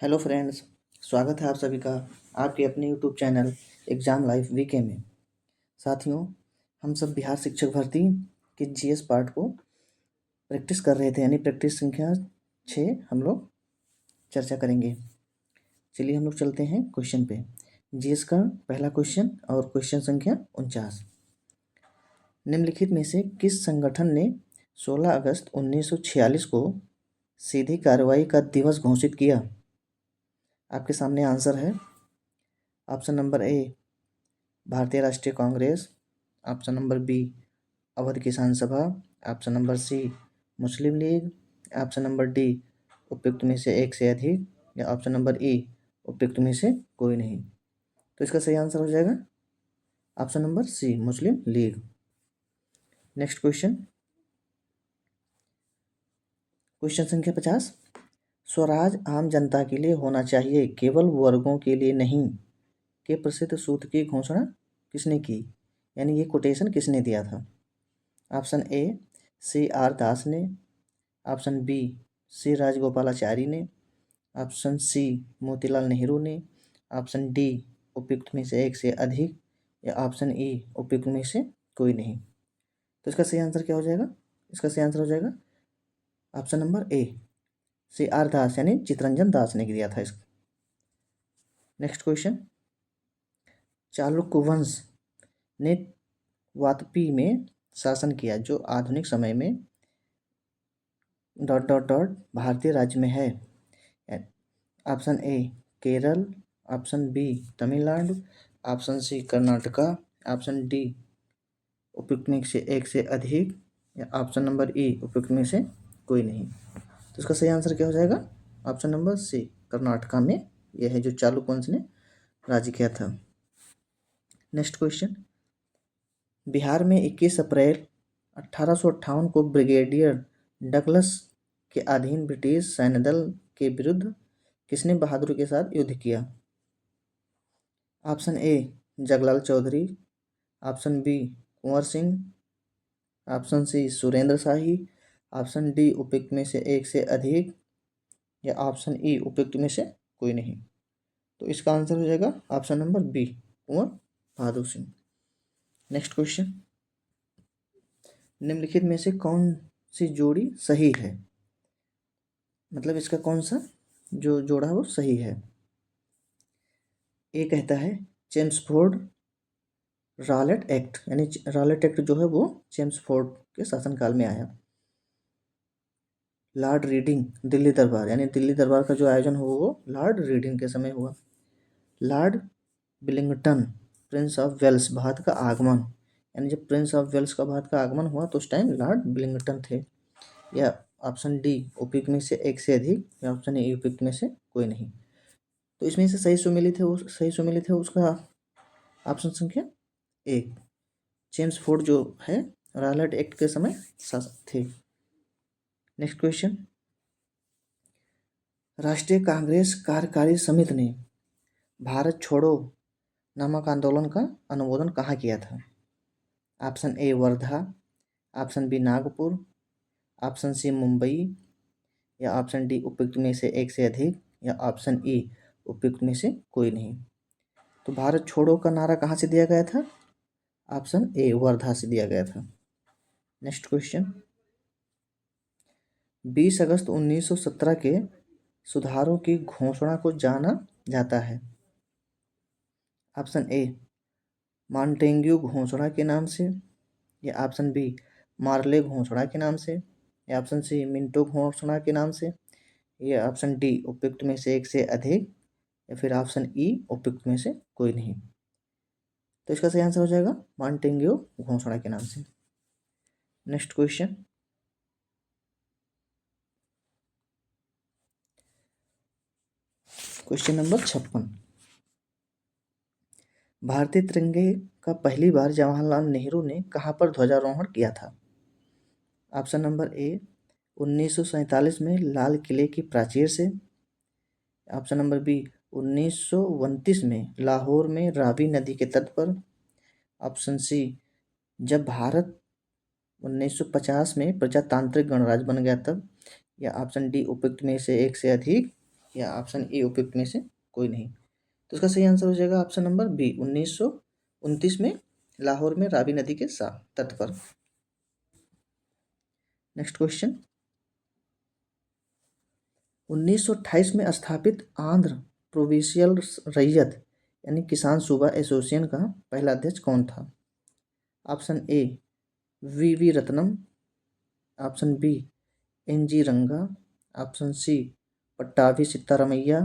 Hello friends, स्वागत है आप सभी का आपके अपने YouTube channel exam life VK में। साथियों, हम सब बिहार शिक्षक भर्ती के जीएस पार्ट को प्रैक्टिस कर रहे थे, यानी प्रैक्टिस संख्या 6 हम लोग चर्चा करेंगे। चलिए हम लोग चलते हैं क्वेश्चन पे। जीएस का पहला क्वेश्चन और क्वेश्चन संख्या 49। निम्नलिखित में से किस संगठन ने 16 अगस्त 1946 को सीधी कार्रवाई का दिवस घोषित किया? आपके सामने आंसर है। ऑप्शन नंबर ए भारतीय राष्ट्रीय Congress, option number B Awadh Kisan Sabha, option number C Muslim League, option number D उपयुक्त में से एक से अधिक, या ऑप्शन नंबर ई उपयुक्त में से कोई नहीं। तो इसका सही आंसर हो जाएगा option number C Muslim league. Next question, question संख्या 50। स्वराज आम जनता के लिए होना चाहिए, केवल वर्गों के लिए नहीं के प्रसिद्ध सूत्र की घोषणा किसने की? यानी ये कोटेशन किसने दिया था? ऑप्शन ए सी आर दास ने, ऑप्शन बी सी राजगोपालाचारी ने, ऑप्शन सी मोतीलाल नेहरू ने, ऑप्शन डी उपयुक्त में से एक से अधिक, या ऑप्शन ई उपयुक्त में से कोई नहीं। तो इसका सही आंसर क्या हो जाएगा? इसका सही आंसर हो जाएगा option number A C R Das, यानी चितरंजन दास ने दिया था इसका। नेक्स्ट क्वेश्चन, चालुक्य वंश ने वातपी में शासन किया जो आधुनिक समय में ... भारतीय राज्य में है। Option A Kerala, option B Tamil Nadu, option C Karnataka, option D उपयुक्त में से एक से अधिक, या ऑप्शन नंबर ई उपयुक्त में से कोई नहीं। तो इसका सही आंसर क्या हो जाएगा? ऑप्शन नंबर सी कर्नाटका में यह है जो चालुक्य वंश ने राज्य किया था। नेक्स्ट क्वेश्चन, बिहार में 21 अप्रैल 1858 को ब्रिगेडियर डगलस के अधीन ब्रिटिश सैन्य दल के विरुद्ध किसने बहादुरी के साथ युद्ध किया? Option A Jaglal Chaudhary, option B Kunwar Singh, option C Surendra Shahi, option D उपयुक्त में से एक से अधिक, या ऑप्शन ई उपयुक्त में से कोई नहीं। तो इसका आंसर हो जाएगा ऑप्शन नंबर बी कुंवर बहादुर सिंह। नेक्स्ट क्वेश्चन, निम्नलिखित में से कौन सी जोड़ी सही है? मतलब इसका कौन सा जो जोड़ा है वो सही है? ए कहता है चेम्सफोर्ड रॉलेट एक्ट, यानी रॉलेट एक्ट जो है वो चेम्सफोर्ड के शासनकाल में आया। लॉर्ड रीडिंग दिल्ली दरबार, यानी दिल्ली दरबार का जो आयोजन हुआ वो लॉर्ड रीडिंग के समय हुआ। Lord Willingdon prince of Wales Bharat का आगमन, यानी जब प्रिंस ऑफ वेल्स का भारत का आगमन हुआ तो उस टाइम लॉर्ड विलिंगटन थे। या ऑप्शन डी उपयुक्त में से एक से अधिक, या ऑप्शन ए उपयुक्त में से कोई नहीं। तो इसमें से सही सुमेलित है उसका ऑप्शन संख्या एक, चेम्सफोर्ड जो है रॉलेट एक्ट के समय शासक थे। नेक्स्ट क्वेश्चन, राष्ट्रीय कांग्रेस कार्यकारी समिति ने भारत छोड़ो नामक आंदोलन का अनुमोदन कहाँ किया था? Option A Wardha, option B Nagpur, option C Mumbai, या ऑप्शन डी उपयुक्त में से एक से अधिक, या ऑप्शन ई उपयुक्त में से कोई नहीं। तो भारत छोड़ो का नारा कहाँ से दिया गया था? ऑप्शन ए वर्धा से दिया गया था। नेक्स्ट क्वेश्चन, 20 अगस्त 1917 के सुधारों की घोषणा को जाना जाता है। ऑप्शन ए मॉन्टेग्यू घोषणा के नाम से, या ऑप्शन बी मार्ले घोषणा के नाम से, या ऑप्शन सी मिंटो घोषणा के नाम से, या ऑप्शन डी उपयुक्त में से एक से अधिक, या फिर ऑप्शन ई उपयुक्त में से कोई नहीं। तो इसका सही आंसर हो जाएगा मॉन्टेग्यू घोषणा के नाम से। Next question, question number 56। भारतीय तिरंगे का पहली बार जवाहरलाल नेहरू ने कहाँ पर ध्वजारोहण किया था? ऑप्शन नंबर ए 1947 में लाल किले की प्राचीर से, ऑप्शन नंबर बी 1929 में लाहौर में रावी नदी के तट पर, ऑप्शन सी जब भारत 1950 में प्रजातांत्रिक गणराज्य बन गया तब, या ऑप्शन डी उपयुक्त में से एक से अधिक, या ऑप्शन ए उपयुक्त में से कोई नहीं। तो इसका सही आंसर हो जाएगा ऑप्शन नंबर बी, 1929 में लाहौर में रावी नदी के तट पर। नेक्स्ट क्वेश्चन, 1928 में स्थापित आंध्र प्रोविंशियल रैयत यानी किसान सूबा एसोसिएशन का पहला अध्यक्ष कौन था? Option A V Ratnam, option B N G Ranga, option C Pattabhi Sitaramayya,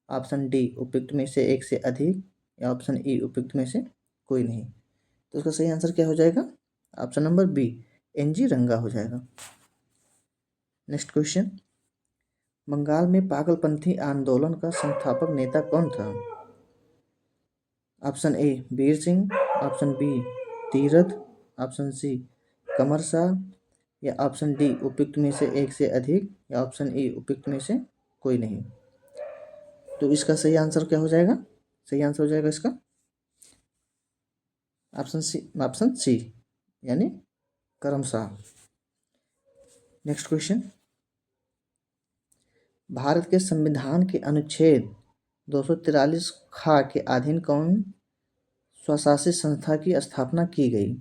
option D उपयुक्त में से एक से अधिक, या ऑप्शन ई उपयुक्त में से कोई नहीं। तो उसका सही आंसर क्या हो जाएगा? Option number B N G Ranga हो जाएगा। नेक्स्ट क्वेश्चन, बंगाल में पागलपंथी आंदोलन का संस्थापक नेता कौन था? Option A Veer Singh, option B Tirath, option C Kamar Shah, या ऑप्शन डी उपयुक्त में से एक से अधिक, या ऑप्शन ई उपयुक्त में से कोई नहीं। तो इसका सही आंसर क्या हो जाएगा? सही आंसर हो जाएगा इसका ऑप्शन सी यानी करम शाह। नेक्स्ट क्वेश्चन, भारत के संविधान के अनुच्छेद 243 खा के अधीन कौन स्वशासित संस्था की स्थापना की गई?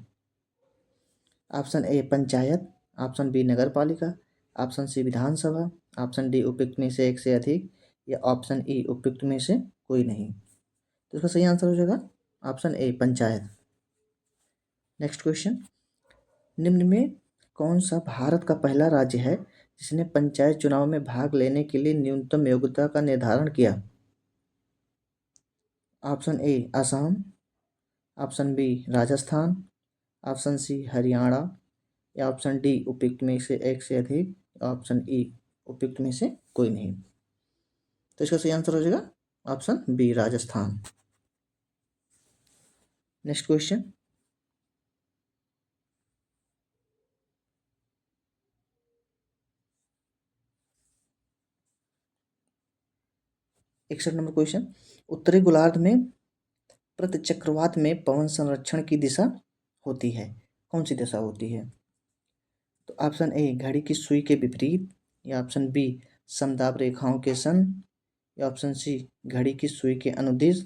Option A panchayat, option B नगर पालिका, ऑप्शन सी विधानसभा, ऑप्शन डी उपयुक्त में से एक से अधिक, या ऑप्शन ई उपयुक्त में से कोई नहीं। तो इसका सही आंसर हो जाएगा option A panchayat. Next question, निम्न में कौन सा भारत का पहला राज्य है जिसने पंचायत चुनाव में भाग लेने के लिए न्यूनतम योग्यता का निर्धारण किया? Option A Assam, option B Rajasthan, option C Haryana, या ऑप्शन डी उपयुक्त में से एक से अधिक, ऑप्शन ई उपयुक्त में से कोई नहीं। तो इसका सही आंसर हो जाएगा option B Rajasthan. Next question, इकसठ नंबर क्वेश्चन, उत्तरी गोलार्ध में प्रतिचक्रवात में पवन संरक्षण की दिशा होती है, कौन सी दिशा होती है? तो ऑप्शन ए घड़ी की सुई के विपरीत, या ऑप्शन बी समदाब रेखाओं के सन, या ऑप्शन सी घड़ी की सुई के अनुदिश,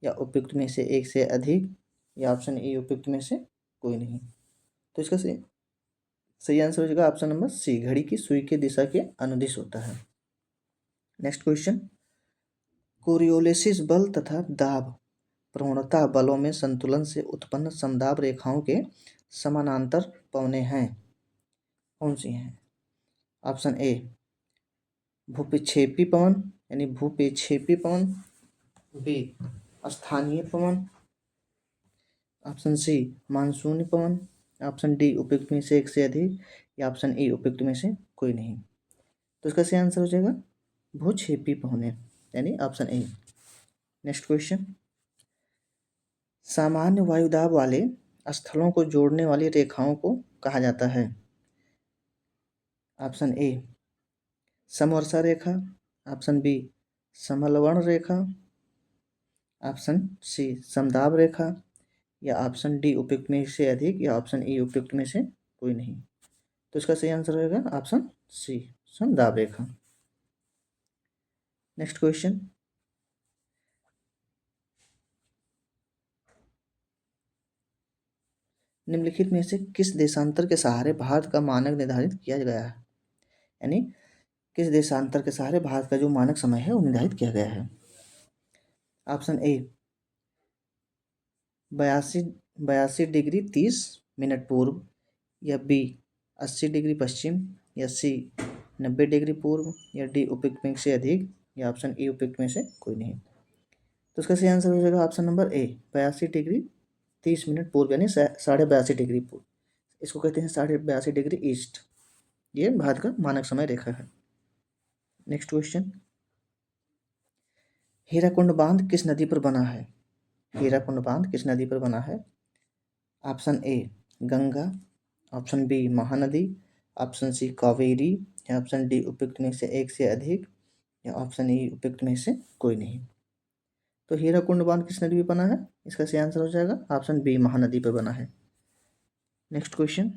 या उपयुक्त में से एक से अधिक, या ऑप्शन ई उपयुक्त में से कोई नहीं। तो इसका सही आंसर हो जाएगा ऑप्शन नंबर सी, घड़ी की सुई के दिशा के अनुदिश होता है। नेक्स्ट क्वेश्चन, कोरियोलिसिस बल तथा दाब प्रवणता बलों में संतुलन से उत्पन्न समदाब रेखाओं के समानांतर पवनें हैं, कौन सी हैं? ऑप्शन ए भूपिक्षेपी पवन यानी भूपेक्षेपी पवन, बी स्थानीय पवन, ऑप्शन सी मानसूनी पवन, ऑप्शन डी उपयुक्त में से एक से अधिक, या ऑप्शन ई उपयुक्त में से कोई नहीं। तो इसका सही आंसर हो जाएगा भूक्षेपी पवनें यानी ऑप्शन ए। नेक्स्ट क्वेश्चन, सामान्य वायुदाब वाले स्थलों को जोड़ने वाली रेखाओं को कहा जाता है? ऑप्शन ए समवर्षा रेखा, ऑप्शन बी समलवण रेखा, ऑप्शन सी समदाब रेखा, या ऑप्शन डी उपयुक्त में से अधिक, या ऑप्शन ई उपयुक्त में से कोई नहीं। तो इसका सही आंसर होगा ऑप्शन सी समदाब रेखा। नेक्स्ट क्वेश्चन, निम्नलिखित में से किस देशांतर के सहारे भारत का मानक निर्धारित किया गया है? यानी किस देशांतर के सहारे भारत का जो मानक समय है वो निर्धारित किया गया है? ऑप्शन ए 82 डिग्री 30 मिनट पूर्व, या बी 80 डिग्री पश्चिम, या सी 90 डिग्री पूर्व, या डी उपयुक्त में से अधिक, या ऑप्शन ई उपयुक्त में से कोई नहीं। तो इसका सही आंसर हो जाएगा ऑप्शन नंबर ए 82 डिग्री 30 मिनट पूर्व यानी 82.5 डिग्री पूर्व। इसको कहते हैं 82.5 डिग्री ईस्ट। ये भारत का मानक समय रेखा है। नेक्स्ट क्वेश्चन, हीराकुंड बांध किस नदी पर बना है? हीराकुंड बांध किस नदी पर बना है? Option A Ganga, option B Mahanadi, option C Kaveri, या ऑप्शन डी उपयुक्त में से एक से अधिक, या ऑप्शन ई उपयुक्त में से कोई नहीं। तो हीराकुंड बांध किस नदी पर बना है? इसका सही आंसर हो जाएगा ऑप्शन बी महानदी पर बना है। नेक्स्ट क्वेश्चन,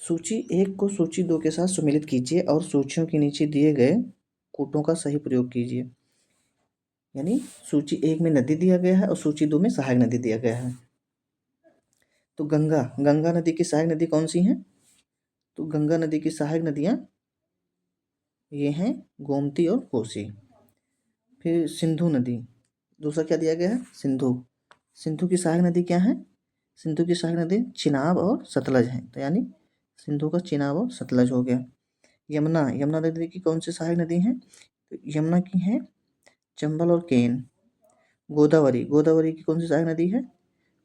सूची 1 को सूची 2 के साथ सम्मिलित कीजिए और सूचियों के नीचे दिए गए कूटों का सही प्रयोग कीजिए। यानी सूची 1 में नदी दिया गया है और सूची 2 में सहायक नदी दिया गया है। तो गंगा नदी की सहायक नदी कौन सी हैं? तो गंगा नदी की सहायक नदियाँ ये हैं गोमती और कोसी। फिर सिंधु नदी, दूसरा क्या दिया गया है? सिंधु। सिंधु की सहायक नदी क्या है? सिंधु की सहायक नदी चिनाब और सतलज है। तो यानी सिंधु का चिनाब और सतलज हो गया। यमुना नदी की कौन सी सहायक नदी है? तो यमुना की है चंबल और केन। गोदावरी की कौन सी सहायक नदी है?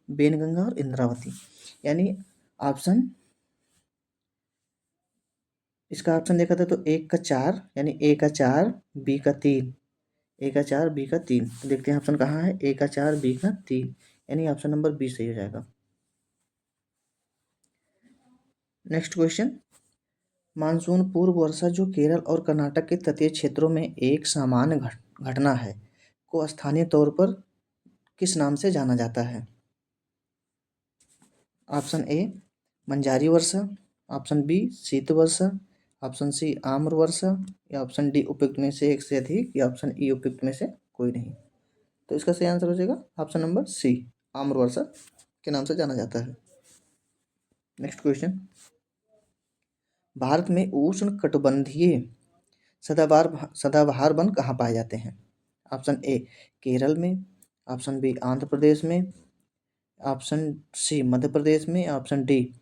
बेनगंगा और इंद्रावती। यानी ऑप्शन, इसका ऑप्शन देखा था तो 1 का 4, यानी A का 4 B का 3, A का 4 B का 3। तो देखते हैं ऑप्शन कहाँ है? A का 4 B का 3, यानी ऑप्शन नंबर बी सही हो जाएगा। नेक्स्ट क्वेश्चन, मानसून पूर्व वर्षा जो केरल और कर्नाटक के तटीय क्षेत्रों में एक सामान्य घटना है को स्थानीय तौर पर किस नाम से जाना जाता है? ऑप्शन ए मंजारी वर्षा, ऑप्शन बी शीत वर्षा, ऑप्शन सी आम्र वर्षा, या ऑप्शन डी उपयुक्त में से एक से अधिक, या ऑप्शन ई उपयुक्त में से कोई नहीं। तो इसका सही आंसर हो जाएगा ऑप्शन नंबर सी, आम्र वर्षा के नाम से जाना जाता है। नेक्स्ट क्वेश्चन, भारत में उष्ण कटिबंधीय सदाबहार वन कहाँ पाए जाते हैं? ऑप्शन ए केरल में, ऑप्शन बी आंध्र प्रदेश में, ऑप्शन सी मध्य प्रदेश में, ऑप्शन डी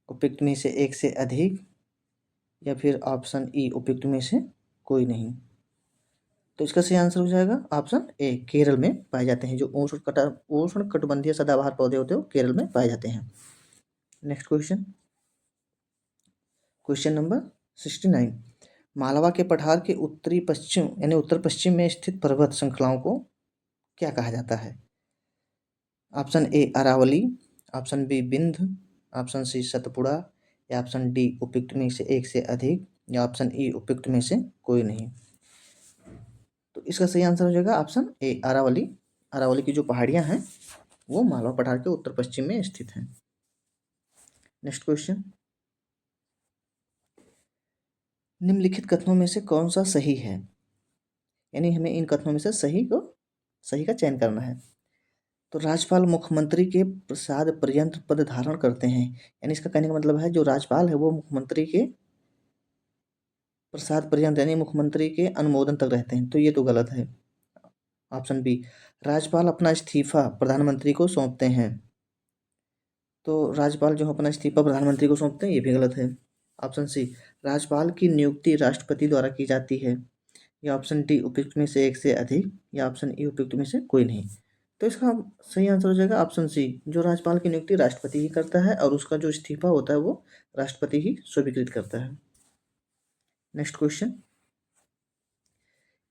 उपयुक्त में से एक से अधिक, या फिर ऑप्शन ई उपयुक्त में से कोई नहीं। तो इसका सही आंसर हो जाएगा ऑप्शन ए, केरल में पाए जाते हैं। जो उष्ण कटिबंधीय सदाबहार पौधे होते हैं वो केरल में पाए जाते हैं। Next question, question number 69, Malwa के पठार के उत्तरी पश्चिम यानी उत्तर पश्चिम में स्थित पर्वत श्रृंखलाओं को क्या कहा जाता है? Option A Aravalli, option B Vindhya, option C Satpura, या ऑप्शन डी उपयुक्त में से एक से अधिक, या ऑप्शन ई उपयुक्त में से कोई नहीं। तो इसका सही आंसर हो जाएगा ऑप्शन ए अरावली। अरावली की जो पहाड़ियां हैं वो मालवा पठार के उत्तर पश्चिम में स्थित हैं। नेक्स्ट क्वेश्चन, निम्नलिखित कथनों में से कौन सा सही है? यानी हमें इन कथनों में से सही का चयन करना है। तो राज्यपाल मुख्यमंत्री के प्रसाद पर्यंत पद धारण करते हैं, यानी इसका कहने का मतलब है जो राज्यपाल है वो मुख्यमंत्री के प्रसाद पर्यंत यानी मुख्यमंत्री के अनुमोदन तक रहते हैं। तो ये तो गलत है। ऑप्शन बी, राज्यपाल अपना इस्तीफा प्रधानमंत्री को सौंपते हैं। तो राज्यपाल जो अपना इस्तीफा प्रधानमंत्री को सौंपते हैं, ये भी गलत है। ऑप्शन सी, राज्यपाल की नियुक्ति राष्ट्रपति द्वारा की जाती है, या ऑप्शन डी उपयुक्त में से एक से अधिक, या ऑप्शन ई उपयुक्त में से कोई नहीं। तो इसका सही आंसर हो जाएगा ऑप्शन सी, जो राज्यपाल की नियुक्ति राष्ट्रपति ही करता है और उसका जो इस्तीफा होता है वो राष्ट्रपति ही स्वीकृत करता है। नेक्स्ट क्वेश्चन,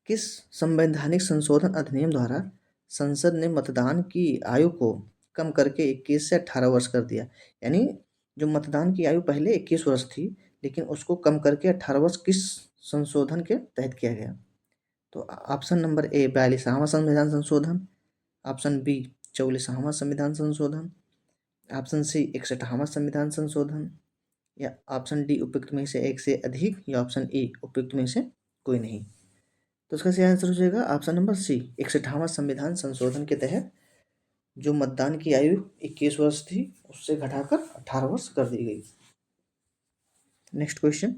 किस संवैधानिक संशोधन अधिनियम द्वारा संसद ने मतदान की आयु को कम करके 21 से 18 वर्ष कर दिया? यानी जो मतदान की आयु पहले 21 वर्ष थी लेकिन उसको कम करके 18 वर्ष किस संशोधन के तहत किया गया? तो ऑप्शन नंबर ए 42वां संविधान संशोधन, ऑप्शन बी 44वां संविधान संशोधन, ऑप्शन सी 61वां संविधान संशोधन, या ऑप्शन डी उपयुक्त में से एक से अधिक, या ऑप्शन ई उपयुक्त में से कोई नहीं। तो इसका सही आंसर हो जाएगा ऑप्शन नंबर सी, 61वां संविधान संशोधन के तहत जो मतदान की आयु 21 वर्ष थी उससे घटाकर 18 वर्ष कर दी गई। नेक्स्ट क्वेश्चन,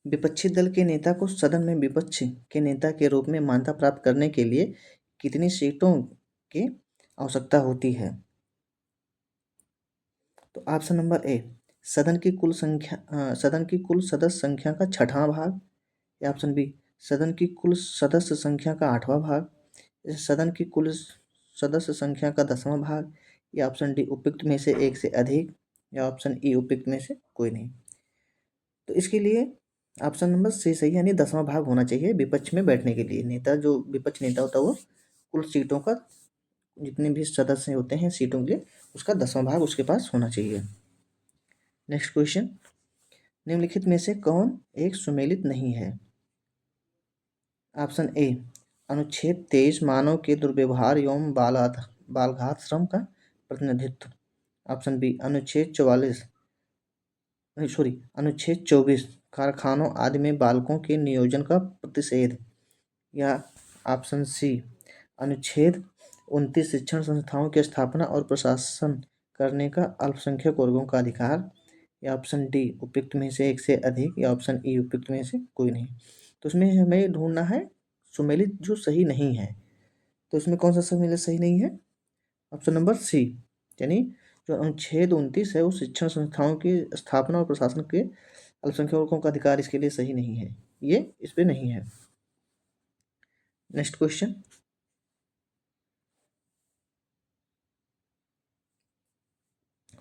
विपक्षी दल के नेता को सदन में विपक्ष के नेता के रूप में मान्यता प्राप्त करने के लिए कितनी सीटों की आवश्यकता होती है? तो ऑप्शन नंबर ए, सदन की कुल सदस्य संख्या का 6वां भाग, या ऑप्शन बी सदन की कुल सदस्य संख्या का 8वां भाग, सदन की कुल सदस्य संख्या का 10वां भाग, या ऑप्शन डी उपयुक्त में से एक से अधिक, या ऑप्शन ई उपयुक्त में से कोई नहीं। तो इसके लिए ऑप्शन नंबर सी सही, यानी 10वां भाग होना चाहिए विपक्ष में बैठने के लिए। नेता जो विपक्ष नेता होता है वो कुल सीटों का जितने भी सदस्य होते हैं सीटों के लिए उसका 10वां भाग उसके पास होना चाहिए। नेक्स्ट क्वेश्चन, निम्नलिखित में से कौन एक सुमेलित नहीं है? ऑप्शन ए, अनुच्छेद 23 मानव के दुर्व्यवहार एवं बालघात श्रम का प्रतिनिधित्व, ऑप्शन बी अनुच्छेद 44, अनुच्छेद 24 कारखानों आदि में बालकों के नियोजन का प्रतिषेध, या ऑप्शन सी अनुच्छेद 29 शिक्षण संस्थाओं की स्थापना और प्रशासन करने का अल्पसंख्यक वर्गों का अधिकार, या ऑप्शन डी उपयुक्त में से एक से अधिक, या ऑप्शन ई उपयुक्त में से कोई नहीं। तो उसमें हमें ढूंढना है सुमेलित जो सही नहीं है। तो इसमें कौन सा सुमेलित सही नहीं है? ऑप्शन नंबर सी, यानी जो अनुच्छेद 29 है वो शिक्षण संस्थाओं की स्थापना और प्रशासन के अल्पसंख्यक वर्गों का अधिकार, इसके लिए सही नहीं है, ये इस पे नहीं है। नेक्स्ट क्वेश्चन,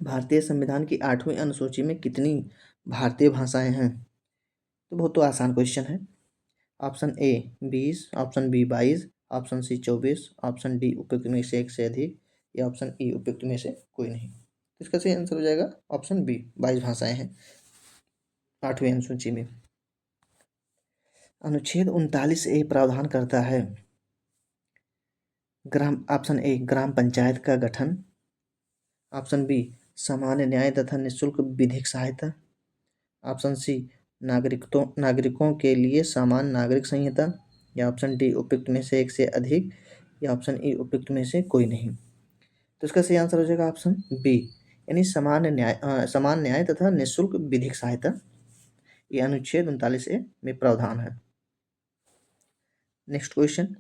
भारतीय संविधान की 8वीं अनुसूची में कितनी भारतीय भाषाएं हैं? तो बहुत तो आसान क्वेश्चन है। Option A 20, option B 22, option C 24, option D उपयुक्त में से एक से अधिक, या ऑप्शन ई उपयुक्त में से कोई नहीं। तो इसका सही आंसर हो जाएगा ऑप्शन बी, 22 भाषाएं हैं 8वीं अनुसूची में। अनुच्छेद 39A प्रावधान करता है ऑप्शन ए ग्राम पंचायत का गठन, ऑप्शन बी सामान्य न्याय तथा निःशुल्क विधिक सहायता, ऑप्शन सी नागरिकों के लिए सामान्य नागरिक संहिता, या ऑप्शन डी उपयुक्त में से एक से अधिक, या ऑप्शन ई उपयुक्त में से कोई नहीं। तो इसका सही आंसर हो जाएगा ऑप्शन बी, यानी समान न्याय तथा निःशुल्क विधिक सहायता, ये अनुच्छेद 39A में प्रावधान है। नेक्स्ट क्वेश्चन,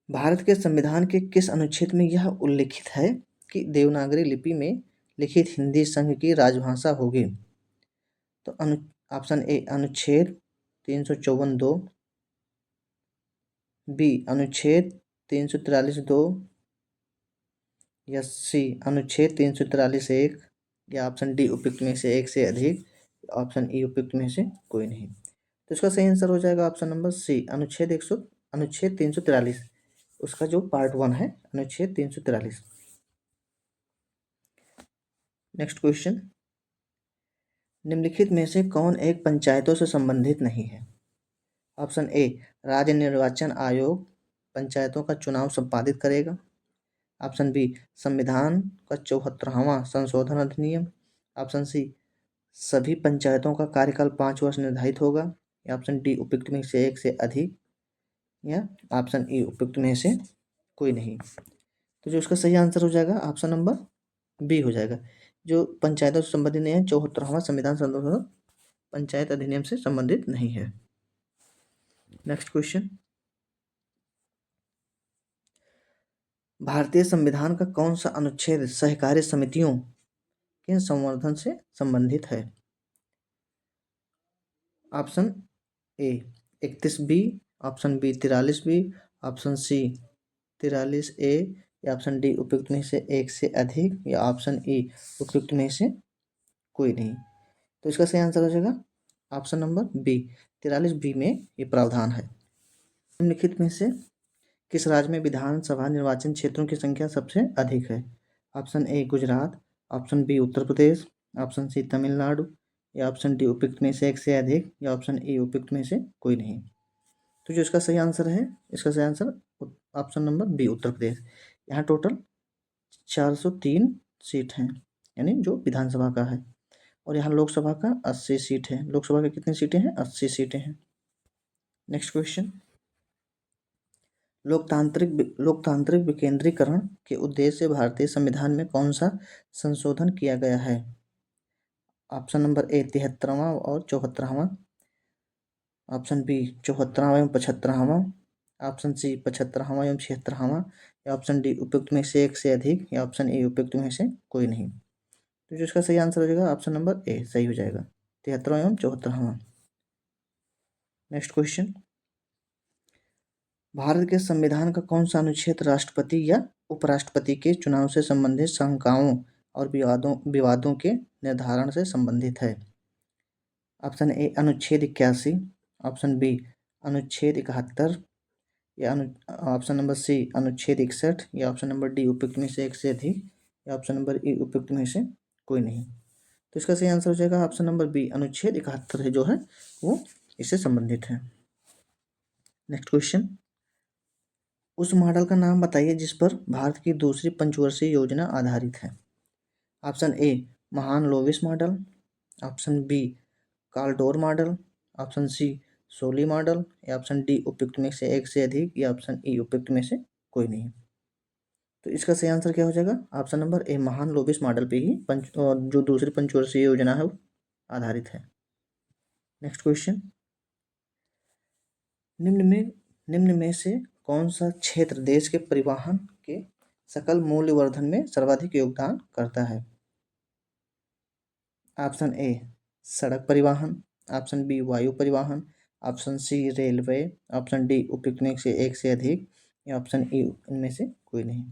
भारत के संविधान के किस अनुच्छेद में यह उल्लिखित है कि देवनागरी लिपि में लिखित हिंदी संघ की राजभाषा होगी? तो ऑप्शन ए अनुच्छेद 354(2), बी अनुच्छेद 343(2), या सी अनुच्छेद 343(1), या ऑप्शन डी उपयुक्त में से एक से अधिक, ऑप्शन ई उपयुक्त में से कोई नहीं। तो इसका सही आंसर हो जाएगा ऑप्शन नंबर सी अनुच्छेद 343, उसका जो पार्ट 1 है अनुच्छेद 343। नेक्स्ट क्वेश्चन, निम्नलिखित में से कौन एक पंचायतों से संबंधित नहीं है? ऑप्शन ए राज्य निर्वाचन आयोग पंचायतों का चुनाव संपादित करेगा, ऑप्शन बी संविधान का 74वां संशोधन अधिनियम, ऑप्शन सी सभी पंचायतों का कार्यकाल 5 वर्ष निर्धारित होगा, या ऑप्शन डी उपयुक्त में से एक से अधिक, या ऑप्शन ई उपयुक्त में से कोई नहीं। तो जो इसका सही आंसर हो जाएगा ऑप्शन नंबर बी हो जाएगा, जो पंचायतों से संबंधित नहीं है। 74वां संविधान संशोधन पंचायत अधिनियम से संबंधित नहीं है। नेक्स्ट क्वेश्चन, भारतीय संविधान का कौन सा अनुच्छेद सहकारी समितियों के संवर्धन से संबंधित है? Option A 31B, option B 43B, option C 43A, या ऑप्शन डी उपयुक्त में से एक से अधिक, या ऑप्शन ई उपयुक्त में से कोई नहीं। तो इसका सही आंसर हो जाएगा ऑप्शन नंबर बी 43B में ये प्रावधान है। निम्नलिखित में से किस राज्य में विधानसभा निर्वाचन क्षेत्रों की संख्या सबसे अधिक है? Option A Gujarat, option B Uttar Pradesh, option C Tamil Nadu, या ऑप्शन डी उपयुक्त में से एक से अधिक, या ऑप्शन ई उपयुक्त में से कोई नहीं। तो जो इसका सही आंसर है, इसका सही answer option number B Uttar प्रदेश। यहाँ टोटल 403 सीट हैं, यानी जो विधानसभा का है, और यहाँ लोकसभा का 80 सीट है। लोकसभा की कितनी सीटें हैं? 80 सीटें हैं। नेक्स्ट क्वेश्चन, लोकतांत्रिक विकेंद्रीकरण के उद्देश्य से भारतीय संविधान में कौन सा संशोधन किया गया है? ऑप्शन नंबर ए 73वां और 74वां, ऑप्शन बी 74वां एवं 75वां, ऑप्शन सी 75वां एवं 76वां, या ऑप्शन डी उपयुक्त में से एक से अधिक, या ऑप्शन ए उपयुक्त में से कोई नहीं। तो जो इसका सही आंसर हो जाएगा ऑप्शन नंबर ए सही हो जाएगा, 73वां एवं 74वां। नेक्स्ट क्वेश्चन, भारत के संविधान का कौन सा अनुच्छेद राष्ट्रपति या उपराष्ट्रपति के चुनाव से संबंधित शंकाओं और विवादों के निर्धारण से संबंधित है? ऑप्शन ए अनुच्छेद 81, ऑप्शन बी अनुच्छेद 71, या ऑप्शन नंबर सी अनुच्छेद 61, या ऑप्शन नंबर डी उपयुक्त में से एक से अधिक, या ऑप्शन नंबर ई उपयुक्त में से कोई नहीं। तो इसका सही आंसर हो जाएगा ऑप्शन नंबर बी अनुच्छेद 71 है जो है वो इससे संबंधित है। नेक्स्ट क्वेश्चन, उस मॉडल का नाम बताइए जिस पर भारत की दूसरी पंचवर्षीय योजना आधारित है। Option A Mahalanobis model, option B Kaldor model, option C Solow model, या ऑप्शन डी उपयुक्त में से एक से अधिक, या ऑप्शन ई उपयुक्त में से कोई नहीं। तो इसका सही आंसर क्या हो जाएगा? ऑप्शन नंबर ए महान लोविस मॉडल पे ही जो दूसरी पंचवर्षीय योजना है वो आधारित है। नेक्स्ट क्वेश्चन, निम्न में से कौन सा क्षेत्र देश के परिवहन के सकल मूल्यवर्धन में सर्वाधिक योगदान करता है? ऑप्शन ए सड़क परिवहन, ऑप्शन बी वायु परिवहन, option C railway, option D उपयुक्त में से एक से अधिक, या ऑप्शन ई इनमें से कोई नहीं।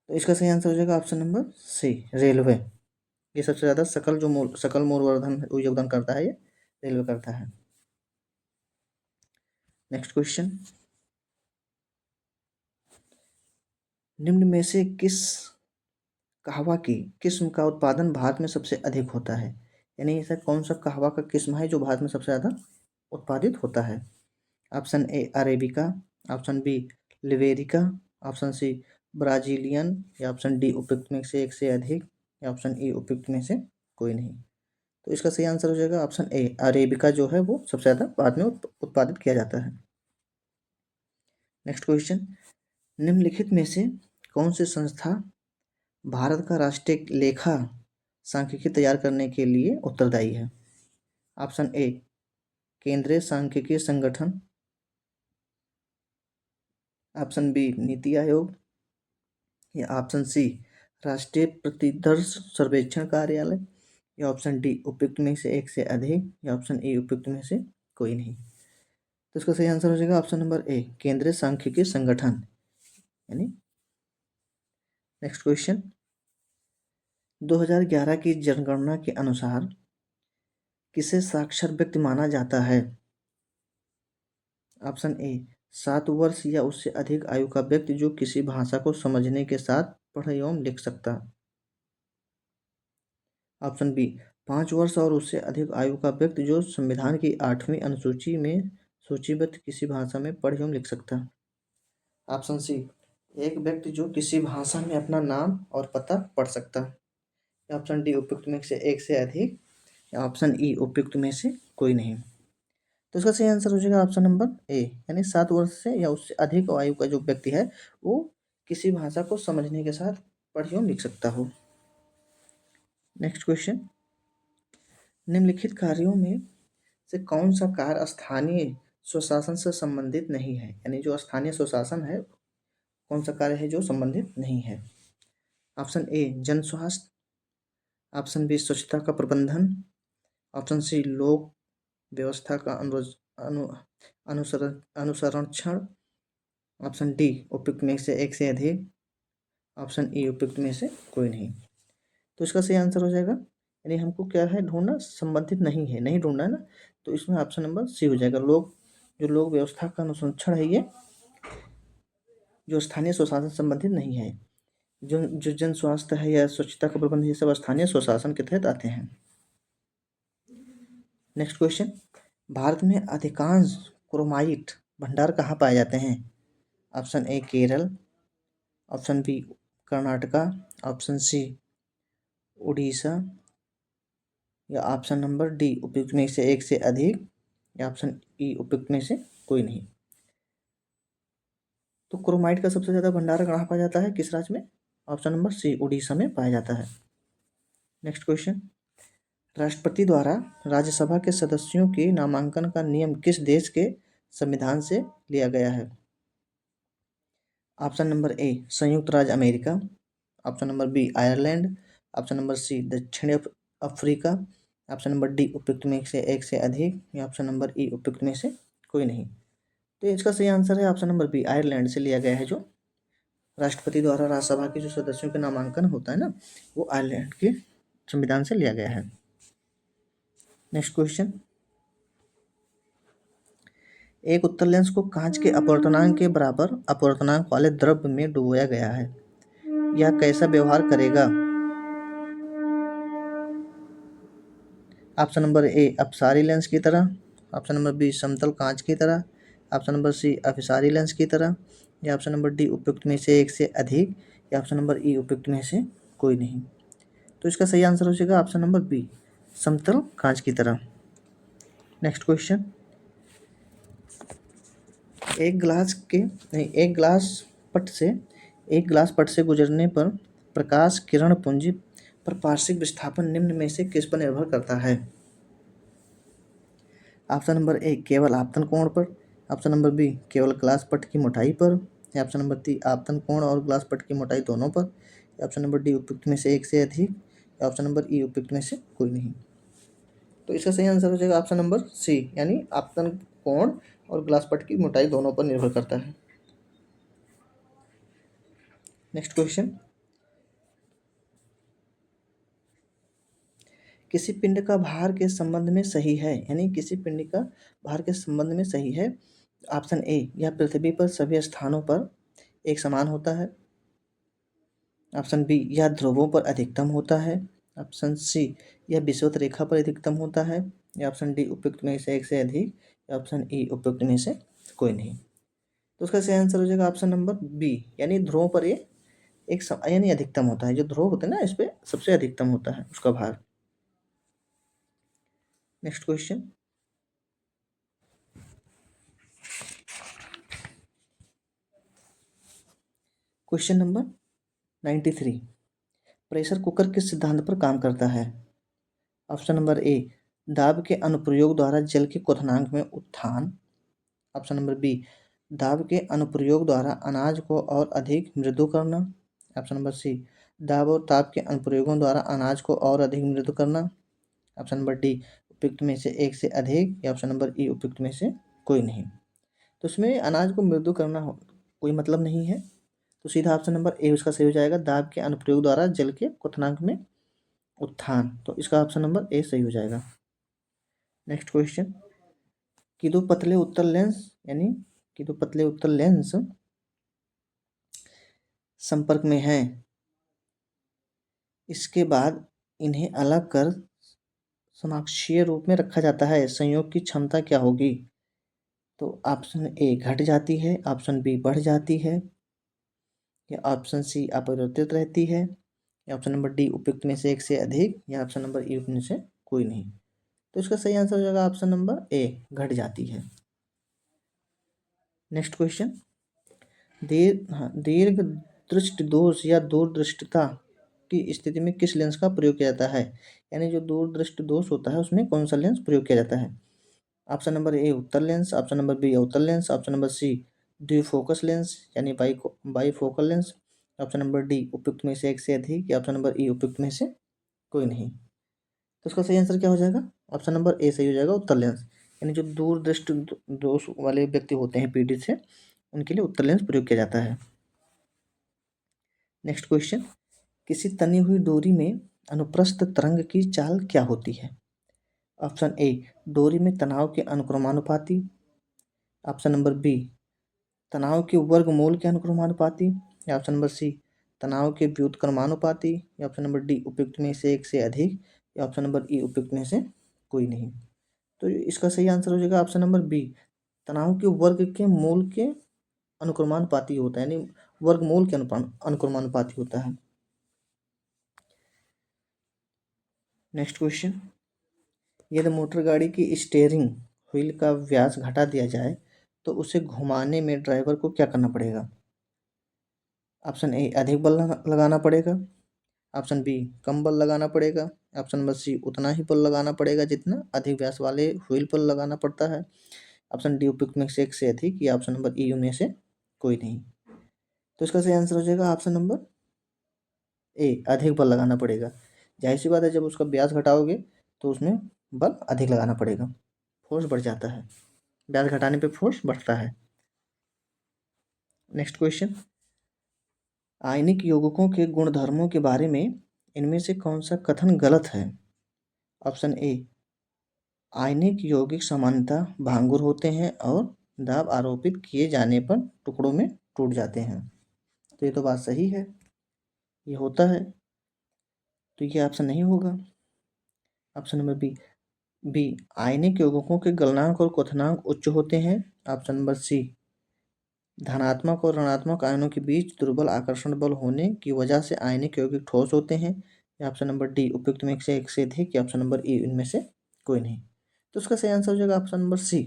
तो इसका सही आंसर हो जाएगा ऑप्शन नंबर सी रेलवे। ये सबसे ज़्यादा सकल मूल्यवर्धन योगदान करता है, ये रेलवे करता है। नेक्स्ट क्वेश्चन, निम्न में से किस कहवा की किस्म का उत्पादन भारत में सबसे अधिक होता है? यानी ऐसा कौन सा कहवा का किस्म है जो भारत में सबसे ज़्यादा उत्पादित होता है? Option A Arabica, option B Liberica, option C Brazilian, या ऑप्शन डी उपयुक्त में से एक से अधिक, या ऑप्शन ई उपयुक्त में से कोई नहीं। तो इसका सही आंसर हो जाएगा ऑप्शन ए अरेबिका जो है वो सबसे ज़्यादा भारत में उत्पादित किया जाता है। नेक्स्ट क्वेश्चन, निम्नलिखित में से कौन सी संस्था भारत का राष्ट्रीय लेखा सांख्यिकी तैयार करने के लिए उत्तरदायी है? ऑप्शन ए केंद्रीय सांख्यिकी संगठन, ऑप्शन बी नीति आयोग, या ऑप्शन सी राष्ट्रीय प्रतिदर्श सर्वेक्षण कार्यालय, या ऑप्शन डी उपयुक्त में से एक से अधिक, या ऑप्शन ए उपयुक्त में से कोई नहीं। तो इसका सही आंसर हो जाएगा ऑप्शन नंबर ए केंद्रीय सांख्यिकी संगठन यानी। नेक्स्ट क्वेश्चन, 2011 की जनगणना के अनुसार किसे साक्षर व्यक्ति माना जाता है? ऑप्शन ए 7 वर्ष या उससे अधिक आयु का व्यक्ति जो किसी भाषा को समझने के साथ पढ़ एवं लिख सकता। ऑप्शन बी 5 वर्ष और उससे अधिक आयु का व्यक्ति जो संविधान की 8वीं अनुसूची में सूचीबद्ध किसी भाषा में पढ़ एवं लिख सकता। ऑप्शन सी एक व्यक्ति जो किसी भाषा में अपना नाम और पता पढ़ सकता। ऑप्शन डी उपयुक्त में से एक से अधिक, या ऑप्शन ई उपयुक्त में से कोई नहीं। तो इसका सही आंसर हो जाएगा ऑप्शन नंबर ए यानी 7 वर्ष से या उससे अधिक आयु का जो व्यक्ति है वो किसी भाषा को समझने के साथ पढ़ एवं लिख सकता हो। नेक्स्ट क्वेश्चन, निम्नलिखित कार्यों में से कौन सा कार्य स्थानीय स्वशासन से संबंधित नहीं है? यानी जो स्थानीय स्वशासन है कौन सा कार्य है जो संबंधित नहीं है? ऑप्शन ए जन स्वास्थ्य, ऑप्शन बी स्वच्छता का प्रबंधन, ऑप्शन सी लोक व्यवस्था का अनुसंरक्षण, ऑप्शन डी उपयुक्त में से एक से अधिक, ऑप्शन ई उपयुक्त में से कोई नहीं। तो इसका सही आंसर हो जाएगा यानी हमको क्या है ढूंढना, संबंधित नहीं है, नहीं ढूंढना है ना, तो इसमें ऑप्शन नंबर सी हो जाएगा। लोक व्यवस्था का अनुसंरक्षण है ये जो स्थानीय स्वशासन संबंधित नहीं है। जो जन स्वास्थ्य है या स्वच्छता का प्रबंध ये सब स्थानीय स्वशासन के तहत आते हैं। नेक्स्ट क्वेश्चन, भारत में अधिकांश क्रोमाइट भंडार कहाँ पाए जाते हैं? Option A Kerala, option B Karnataka, option C Orissa, या ऑप्शन नंबर डी उपयुक्त में से एक से अधिक, या ऑप्शन ई उपयुक्त में से कोई नहीं। तो क्रोमाइट का सबसे ज़्यादा भंडार कहाँ पाया जाता है, किस राज्य में? ऑप्शन नंबर सी उड़ीसा में पाया जाता है। नेक्स्ट क्वेश्चन, राष्ट्रपति द्वारा राज्यसभा के सदस्यों के नामांकन का नियम किस देश के संविधान से लिया गया है? ऑप्शन नंबर ए संयुक्त राज्य America, option number B Ireland, option number C दक्षिण अफ्रीका, ऑप्शन नंबर डी उपयुक्त में से एक से अधिक, या ऑप्शन नंबर ई उपयुक्त में से कोई नहीं। तो इसका सही आंसर है ऑप्शन नंबर बी आयरलैंड से लिया गया है। जो राष्ट्रपति द्वारा राज्यसभा के जो सदस्यों का नामांकन होता है ना वो आयरलैंड के संविधान से लिया गया है। नेक्स्ट क्वेश्चन, एक उत्तल लेंस को कांच के अपवर्तनांक के बराबर अपवर्तनांक वाले द्रव्य में डुबोया गया है, यह कैसा व्यवहार करेगा? ऑप्शन नंबर ए अपसारी लेंस की तरह, ऑप्शन नंबर बी समतल कांच की तरह, ऑप्शन नंबर सी अभिसारी लेंस की तरह, या ऑप्शन नंबर डी उपयुक्त में से एक से अधिक, या ऑप्शन नंबर ई उपयुक्त में से कोई नहीं। तो इसका सही आंसर हो जाएगा ऑप्शन नंबर बी, समतल कांच की तरह। नेक्स्ट क्वेश्चन, एक गिलास पट से गुजरने पर प्रकाश किरण पुंज पर पार्श्विक विस्थापन निम्न में से किस पर निर्भर करता है? ऑप्शन नंबर ए, केवल आपतन कोण पर। ऑप्शन नंबर बी, केवल ग्लास पट की मोटाई पर। या ऑप्शन नंबर सी, आपतन कोण और ग्लास पट की मोटाई दोनों पर। या ऑप्शन नंबर डी, उपयुक्त में से एक से अधिक। या ऑप्शन नंबर ई, उपयुक्त में से कोई नहीं। तो इसका सही आंसर हो जाएगा ऑप्शन नंबर सी, यानी आपतन कोण और ग्लास पट की मोटाई दोनों पर निर्भर करता है। नेक्स्ट क्वेश्चन, किसी पिंड का भार के संबंध में सही है, यानी किसी पिंड का भार के संबंध में सही है। ऑप्शन ए, यह पृथ्वी पर सभी स्थानों पर एक समान होता है। ऑप्शन बी, यह ध्रुवों पर अधिकतम होता है। ऑप्शन सी, यह विषुवत रेखा पर अधिकतम होता है। या ऑप्शन डी, उपयुक्त में से एक से अधिक। या ऑप्शन ई, उपयुक्त में से कोई नहीं। तो उसका सही आंसर हो जाएगा ऑप्शन नंबर बी, यानी ध्रुवों पर ये यानी अधिकतम होता है। जो ध्रुव होते हैं ना, इस पे सबसे अधिकतम होता है उसका भार। Next question, question number 93, pressure cooker किस सिद्धांत पर काम करता है? ऑप्शन नंबर ए, दाब के अनुप्रयोग द्वारा जल के क्वथनांक में उत्थान। ऑप्शन नंबर बी, दाब के अनुप्रयोग द्वारा अनाज को और अधिक मृदु करना। ऑप्शन नंबर सी, दाब और ताप के अनुप्रयोगों द्वारा अनाज को और अधिक मृदु करना। ऑप्शन नंबर डी, उपयुक्त में से एक से अधिक। या ऑप्शन नंबर ई, उपयुक्त में से कोई नहीं। तो इसमें अनाज को मृदु करना कोई मतलब नहीं है, तो सीधा ऑप्शन नंबर ए उसका सही हो जाएगा, दाब के अनुप्रयोग द्वारा जल के क्वथनांक में उत्थान। तो इसका ऑप्शन नंबर ए सही हो जाएगा। नेक्स्ट क्वेश्चन, कि दो पतले उत्तल लेंस, यानी कि दो पतले उत्तल लेंस संपर्क में हैं, इसके बाद इन्हें अलग कर समाक्षीय रूप में रखा जाता है, संयोग की क्षमता क्या होगी? तो ऑप्शन ए घट जाती है, ऑप्शन बी बढ़ जाती है, या ऑप्शन सी अपरिवर्तित रहती है। या ऑप्शन नंबर डी, उपयुक्त में से एक से अधिक। या ऑप्शन नंबर ई, उपयुक्त में से कोई नहीं। तो इसका सही आंसर हो जाएगा ऑप्शन नंबर ए, घट जाती है। नेक्स्ट क्वेश्चन, दीर्घ दृष्टि दोष या दूरदृष्टिता की स्थिति में किस लेंस का प्रयोग किया जाता है? यानी जो दूरदृष्टि दोष होता है उसमें कौन सा लेंस प्रयोग किया जाता है? ऑप्शन नंबर ए, उत्तल लेंस। ऑप्शन नंबर बी, अवतल लेंस। ऑप्शन नंबर सी, द्विफोकस लेंस यानी bifocal lens. Option number D, उपयुक्त में से एक से अधिक। या ऑप्शन नंबर ई, उपयुक्त में से कोई नहीं। तो इसका सही आंसर क्या हो जाएगा? ऑप्शन नंबर ए सही हो जाएगा, उत्तल लेंस। यानी जो दूरदृष्टि दोष वाले व्यक्ति होते हैं पीड़ित से, उनके लिए उत्तल लेंस प्रयोग किया जाता है। नेक्स्ट क्वेश्चन, किसी तनी हुई डोरी में अनुप्रस्थ तरंग की चाल क्या होती है? ऑप्शन ए, डोरी में तनाव के अनुक्रमानुपाती। ऑप्शन नंबर बी, तनाव के वर्गमूल के अनुक्रमानुपाती। या ऑप्शन नंबर सी, तनाव के व्युत्क्रमानुपाती। या ऑप्शन नंबर डी, उपयुक्त में से एक से अधिक। या ऑप्शन नंबर ई, उपयुक्त में से कोई नहीं। तो इसका सही आंसर हो जाएगा ऑप्शन नंबर बी, तनाव के वर्ग के मूल के अनुक्रमानुपाती होता है, यानी वर्गमूल के अनुक्रमानुपाती होता है। नेक्स्ट क्वेश्चन, यदि मोटर गाड़ी की स्टीयरिंग व्हील का व्यास घटा दिया जाए तो उसे घुमाने में ड्राइवर को क्या करना पड़ेगा? ऑप्शन ए, अधिक बल लगाना पड़ेगा। ऑप्शन बी, कम बल लगाना पड़ेगा। ऑप्शन नंबर सी, उतना ही बल लगाना पड़ेगा जितना अधिक व्यास वाले व्हील पर लगाना पड़ता है। ऑप्शन डी, उपयुक्त में से एक से अधिक। या ऑप्शन नंबर ई, में से कोई नहीं। तो इसका सही आंसर हो जाएगा ऑप्शन नंबर ए, अधिक बल लगाना पड़ेगा। जाहिर सी बात है, जब उसका व्यास घटाओगे तो उसमें बल अधिक लगाना पड़ेगा, फोर्स बढ़ जाता है, व्यास घटाने पे फोर्स बढ़ता है। नेक्स्ट क्वेश्चन, आयनिक यौगिकों के गुणधर्मों के बारे में इनमें से कौन सा कथन गलत है? ऑप्शन ए, आयनिक यौगिक सामान्यतः भांगुर होते हैं और दाब आरोपित किए जाने पर टुकड़ों में टूट जाते हैं। तो ये तो बात सही है, ये होता है, तो ये ऑप्शन नहीं होगा। ऑप्शन नंबर बी, आयनिक यौगिकों के गलनांक और क्वथनांक उच्च होते हैं। ऑप्शन नंबर सी, धनात्मक और ऋणात्मक आयनों के बीच दुर्बल आकर्षण बल होने की वजह से आयनिक यौगिक ठोस होते हैं। या ऑप्शन नंबर डी उपयुक्त में से एक से अधिक, या ऑप्शन नंबर ई इनमें से कोई नहीं। तो उसका सही आंसर हो जाएगा ऑप्शन नंबर सी,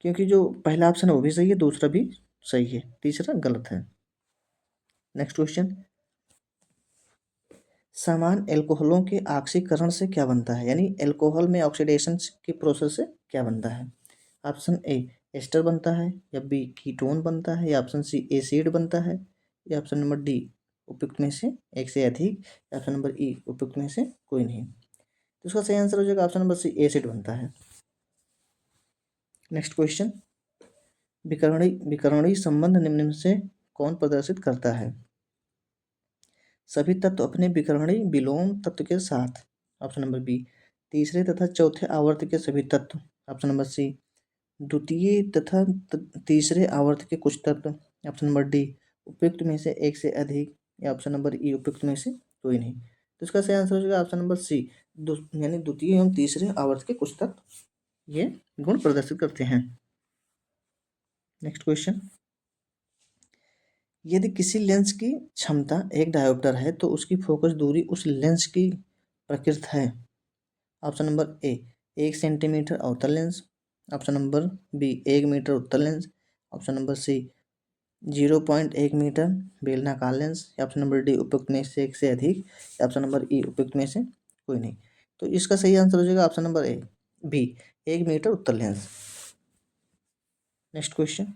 क्योंकि जो पहला ऑप्शन है वो भी सही है, दूसरा भी सही है, तीसरा गलत है। नेक्स्ट क्वेश्चन, समान एल्कोहलों के ऑक्सीकरण से क्या बनता है, यानी एल्कोहल में ऑक्सीडेशन की प्रोसेस से क्या बनता है। ऑप्शन ए एस्टर बनता है, या बी कीटोन बनता है, या ऑप्शन सी एसिड बनता है, या ऑप्शन नंबर डी उपयुक्त में से एक से अधिक, या ऑप्शन नंबर ई उपयुक्त में से कोई नहीं। तो इसका सही आंसर हो जाएगा ऑप्शन नंबर सी एसिड बनता है। नेक्स्ट क्वेश्चन, विकर्णीय संबंध निम्न में से कौन प्रदर्शित करता है। सभी तत्व अपने विकर्णीय विलोम तत्व के साथ, ऑप्शन नंबर बी तीसरे तथा चौथे आवर्त के सभी तत्व, ऑप्शन नंबर सी द्वितीय तथा तीसरे आवर्त के कुछ तत्व, ऑप्शन नंबर डी उपयुक्त में से एक से अधिक, या ऑप्शन नंबर ई उपयुक्त में से कोई नहीं। तो इसका सही आंसर हो जाएगा ऑप्शन नंबर सी, यानी द्वितीय एवं तीसरे आवर्त के कुछ तत्व ये गुण प्रदर्शित करते हैं। नेक्स्ट क्वेश्चन, यदि किसी लेंस की क्षमता एक डायोप्टर है तो उसकी फोकस दूरी उस लेंस की प्रकृति है। ऑप्शन नंबर ए 1 सेंटीमीटर अवतल lens, option number B 1 metre उत्तल lens, option number C 0.1 metre बेलनाकार लेंस, या ऑप्शन नंबर डी उपयुक्त में से एक से अधिक, या ऑप्शन नंबर ई उपयुक्त में से कोई नहीं। तो इसका सही आंसर हो जाएगा option number A B 1 metre उत्तल लेंस। नेक्स्ट क्वेश्चन,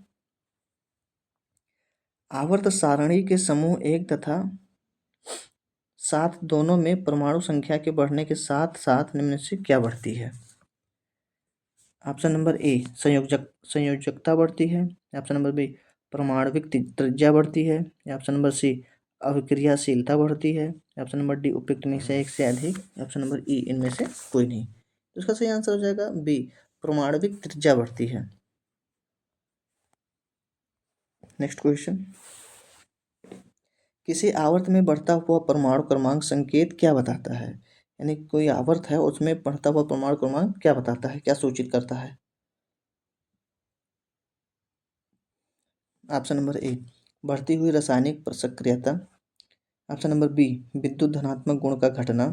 आवर्त सारणी के समूह 1 तथा 7 दोनों में परमाणु संख्या के बढ़ने के साथ साथ निम्न से क्या बढ़ती है। ऑप्शन नंबर ए संयोजकता बढ़ती है, ऑप्शन नंबर बी परमाणविक त्रिज्या बढ़ती है, या ऑप्शन नंबर सी अभिक्रियाशीलता बढ़ती है, ऑप्शन नंबर डी उपयुक्त में से एक से अधिक, ऑप्शन नंबर ई इनमें से कोई नहीं। तो इसका सही आंसर हो जाएगा बी परमाणविक त्रिज्या बढ़ती है। नेक्स्ट क्वेश्चन, किसी आवर्त में बढ़ता हुआ परमाणु क्रमांक संकेत क्या बताता है, यानी कोई आवर्त है उसमें बढ़ता हुआ परमाणु क्रमांक क्या बताता है, क्या सूचित करता है। ऑप्शन नंबर ए बढ़ती हुई रासायनिक सक्रियता, ऑप्शन नंबर बी विद्युत धनात्मक गुण का घटना,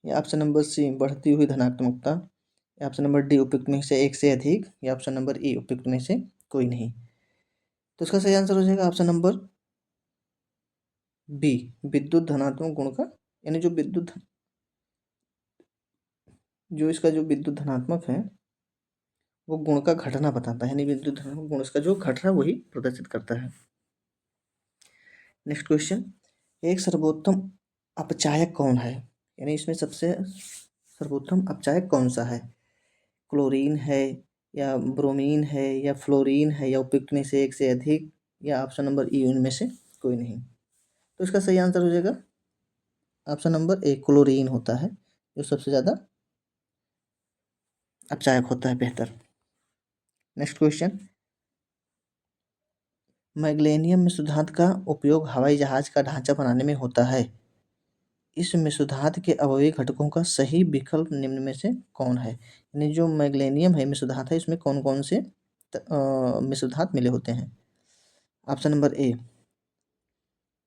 या ऑप्शन नंबर सी बढ़ती हुई धनात्मकता, या ऑप्शन नंबर डी उपयुक्त में से एक से अधिक, या ऑप्शन नंबर ई उपयुक्त में से कोई नहीं। तो इसका सही आंसर हो जाएगा ऑप्शन नंबर बी विद्युत धनात्मक गुण का, यानी जो इसका जो विद्युत धनात्मक है वो गुण का घटना बताता है, यानी विद्युत धनात्मक गुण इसका जो घट रहा है वही प्रदर्शित करता है। नेक्स्ट क्वेश्चन, एक सर्वोत्तम अपचायक कौन है, यानी इसमें सबसे सर्वोत्तम अपचायक कौन सा है। क्लोरीन है, या ब्रोमीन है, या फ्लोरीन है, या उपयुक्त में से एक से अधिक, या ऑप्शन नंबर ई उनमें से कोई नहीं। तो इसका सही आंसर हो जाएगा ऑप्शन नंबर ए क्लोरीन होता है, जो सबसे ज़्यादा अपचायक होता है, बेहतर। नेक्स्ट क्वेश्चन, मैग्नीशियम मिश्रधातु का उपयोग हवाई जहाज का ढांचा बनाने में होता है। इस मिश्रधातु के अवयवी घटकों का सही विकल्प निम्न में से कौन है, यानी जो मैग्नीशियम है मिश्रधातु है इसमें कौन कौन से मिश्रधातु मिले होते हैं। ऑप्शन नंबर ए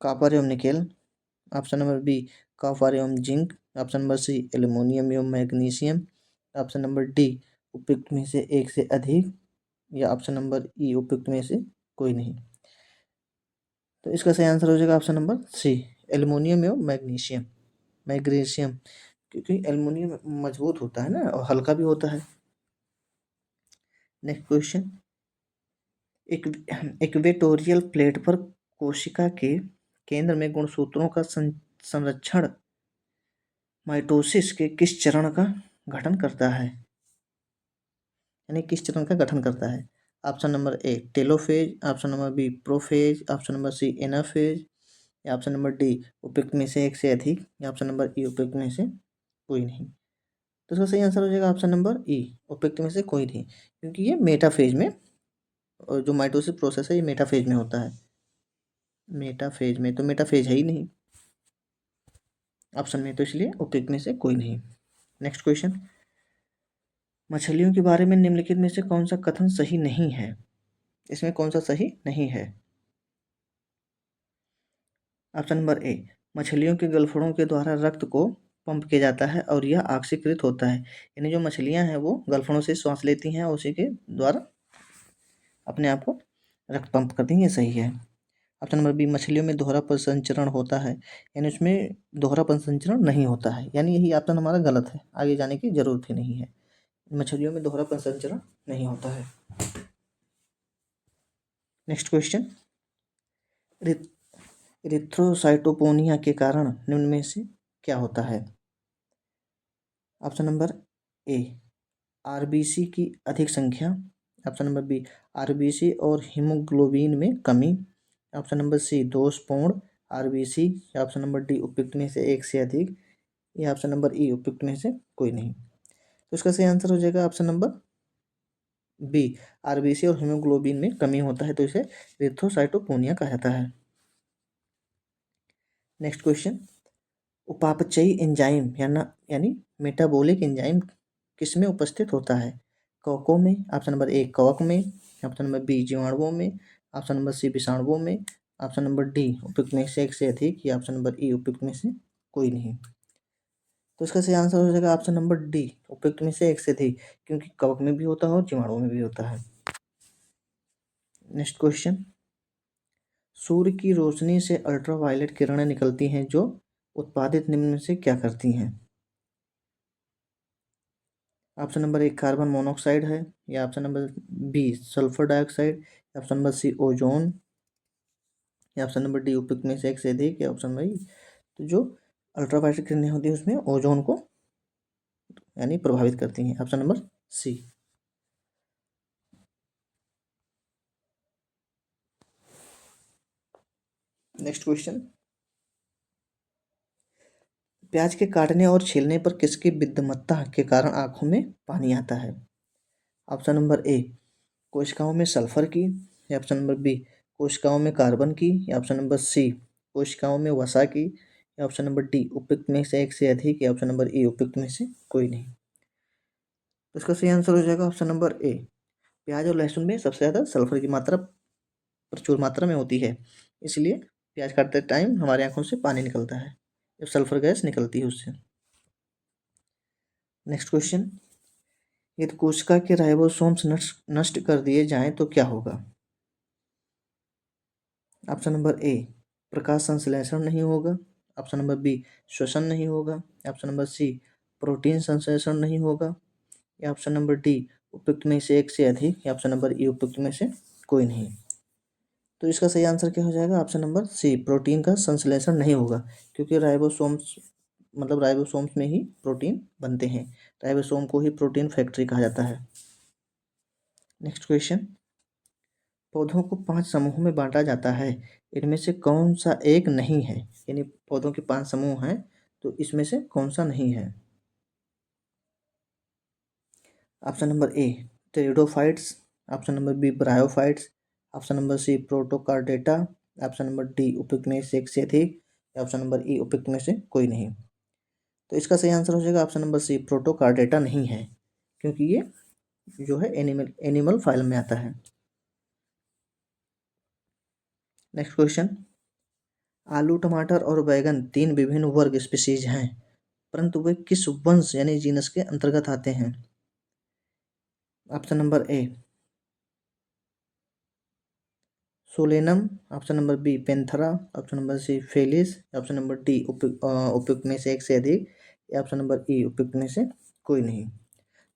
कॉपर एवं nickel, option number B copper एवं zinc, option number C aluminium एवं मैग्नीशियम, ऑप्शन नंबर डी उपयुक्त में से एक से अधिक, या ऑप्शन नंबर ई उपयुक्त में से कोई नहीं। तो इसका सही आंसर हो जाएगा ऑप्शन नंबर सी एल्युमिनियम एवं मैग्नीशियम, क्योंकि एल्युमिनियम मजबूत होता है ना और हल्का भी होता है। नेक्स्ट क्वेश्चन, इक्वेटोरियल प्लेट पर कोशिका के केंद्र में गुणसूत्रों का संरक्षण माइटोसिस के किस चरण का गठन करता है, यानी किस चरण का गठन करता है। Option number A telophase, option number B prophase, option number C anaphase, या ऑप्शन नंबर डी उपयुक्त में से एक से अधिक, या ऑप्शन नंबर ई उपयुक्त में से कोई नहीं। तो इसका सही आंसर हो जाएगा ऑप्शन नंबर ई उपयुक्त में से कोई नहीं, क्योंकि ये मेटाफेज में, और जो माइटोसिस प्रोसेस है ये मेटाफेज में होता है। मेटाफेज में, तो मेटाफेज है ही नहीं ऑप्शन में, तो इसलिए उपयुक्त में से कोई नहीं। नेक्स्ट क्वेश्चन, मछलियों के बारे में निम्नलिखित में से कौन सा कथन सही नहीं है। इसमें कौन सा सही नहीं है? ऑप्शन नंबर ए, मछलियों के गलफड़ों के द्वारा रक्त को पंप किया जाता है और यह ऑक्सीकृत होता है, यानी जो मछलियां हैं वो गलफड़ों से श्वास लेती हैं और उसी के द्वारा अपने आप को रक्त पंप करती हैं, ये सही है। ऑप्शन नंबर बी, मछलियों में दोहरा प्रसंचरण होता है, यानी उसमें दोहरा प्रसंचरण नहीं होता है, यानी यही ऑप्शन हमारा गलत है, आगे जाने की जरूरत ही नहीं है, मछलियों में दोहरा प्रसंचरण नहीं होता है। नेक्स्ट क्वेश्चन, इरिथ्रोसाइटोपेनिया के कारण निम्न में से क्या होता है? ऑप्शन नंबर ए, आरबीसी की अधिक संख्या। ऑप्शन नंबर बी, आरबीसी और हीमोग्लोबिन में कमी। ऑप्शन नंबर सी, दोषपूर्ण आरबीसी। ऑप्शन नंबर डी, उपयुक्त में से एक से अधिक। या ऑप्शन नंबर ई, उपयुक्त में से कोई नहीं। तो इसका सही आंसर हो जाएगा ऑप्शन नंबर बी, आरबीसी और हीमोग्लोबिन में कमी होता है तो इसे इरिथ्रोसाइटोपेनिया कहा जाता है। नेक्स्ट क्वेश्चन, उपापचयी एंजाइम यानी मेटाबॉलिक एंजाइम किसमें उपस्थित होता है? कवकों में। ऑप्शन नंबर ए, कवक में। ऑप्शन नंबर बी, जीवाणुओं में। ऑप्शन नंबर सी, विषाणुओं में। ऑप्शन नंबर डी, उपयुक्त में से एक से अधिक। या ऑप्शन नंबर ई, उपयुक्त में से कोई नहीं। तो इसका सही आंसर हो जाएगा ऑप्शन नंबर डी, उपयुक्त में से एक से अधिक, क्योंकि कवक में भी होता है और जीवाणुओं में भी होता है। नेक्स्ट क्वेश्चन, सूर्य की रोशनी से अल्ट्रावायलेट किरणें निकलती हैं जो उत्पादित निम्न में से क्या करती हैं? ऑप्शन नंबर एक, कार्बन मोनोऑक्साइड है। या option number B, sulphur dioxide. Option number C, ozone. या ऑप्शन नंबर डी, उपयुक्त में से एक से अधिक। या ऑप्शन नंबर, तो जो अल्ट्रावायलेट किरणें होती है उसमें ओजोन को यानी प्रभावित करती हैं। Option number C. Next question, प्याज के काटने और छीलने पर किसकी विद्युमत्ता के कारण आंखों में पानी आता है? ऑप्शन नंबर ए, कोशिकाओं में सल्फर की। या ऑप्शन नंबर बी, कोशिकाओं में कार्बन की। या ऑप्शन नंबर सी, कोशिकाओं में वसा की। या ऑप्शन नंबर डी, उपयुक्त में से एक से अधिक। या ऑप्शन नंबर ई, उपयुक्त में से कोई नहीं। तो इसका सही आंसर हो जाएगा ऑप्शन नंबर ए, प्याज और लहसुन में सबसे ज़्यादा सल्फर की मात्रा प्रचुर मात्रा में होती है, इसलिए प्याज काटते टाइम हमारी आंखों से पानी निकलता है जब सल्फर गैस निकलती है उससे। नेक्स्ट क्वेश्चन, यदि कोशिका के राइबोसोम्स नष्ट कर दिए जाएं तो क्या होगा? ऑप्शन नंबर ए, प्रकाश संश्लेषण नहीं होगा। ऑप्शन नंबर बी, श्वसन नहीं होगा। ऑप्शन नंबर सी, प्रोटीन संश्लेषण नहीं होगा। या ऑप्शन नंबर डी, उपयुक्त में से एक से अधिक। या ऑप्शन नंबर ई, उपयुक्त में से कोई नहीं। तो इसका सही आंसर क्या हो जाएगा? ऑप्शन नंबर सी, प्रोटीन का संश्लेषण नहीं होगा, क्योंकि राइबोसोम्स में ही प्रोटीन बनते हैं। राइबोसोम को ही प्रोटीन फैक्ट्री कहा जाता है। नेक्स्ट क्वेश्चन, पौधों को 5 समूहों में बांटा जाता है, इनमें से कौन सा एक नहीं है? यानी पौधों के 5 समूह हैं तो इसमें से कौन सा नहीं है? Option number A, pteridophytes. Option number B, bryophytes. Option number C, protochordata. Option number D, उपयुक्त में से एक से अधिक। या ऑप्शन नंबर ई, उपयुक्त में से कोई नहीं। तो इसका सही आंसर हो जाएगा ऑप्शन नंबर सी, प्रोटोकार्डेटा नहीं है, क्योंकि ये जो है एनिमल फाइलम में आता है। नेक्स्ट क्वेश्चन, आलू, टमाटर और बैगन 3 विभिन्न वर्ग स्पीशीज हैं, परंतु वे किस वंश यानी जीनस के अंतर्गत आते हैं? Option number A, Solanum. Option number B, Panthera. Option number C, Felis. Option number D, उपयुक्त में से एक से अधिक। या ऑप्शन नंबर ई, उपयुक्त में से कोई नहीं।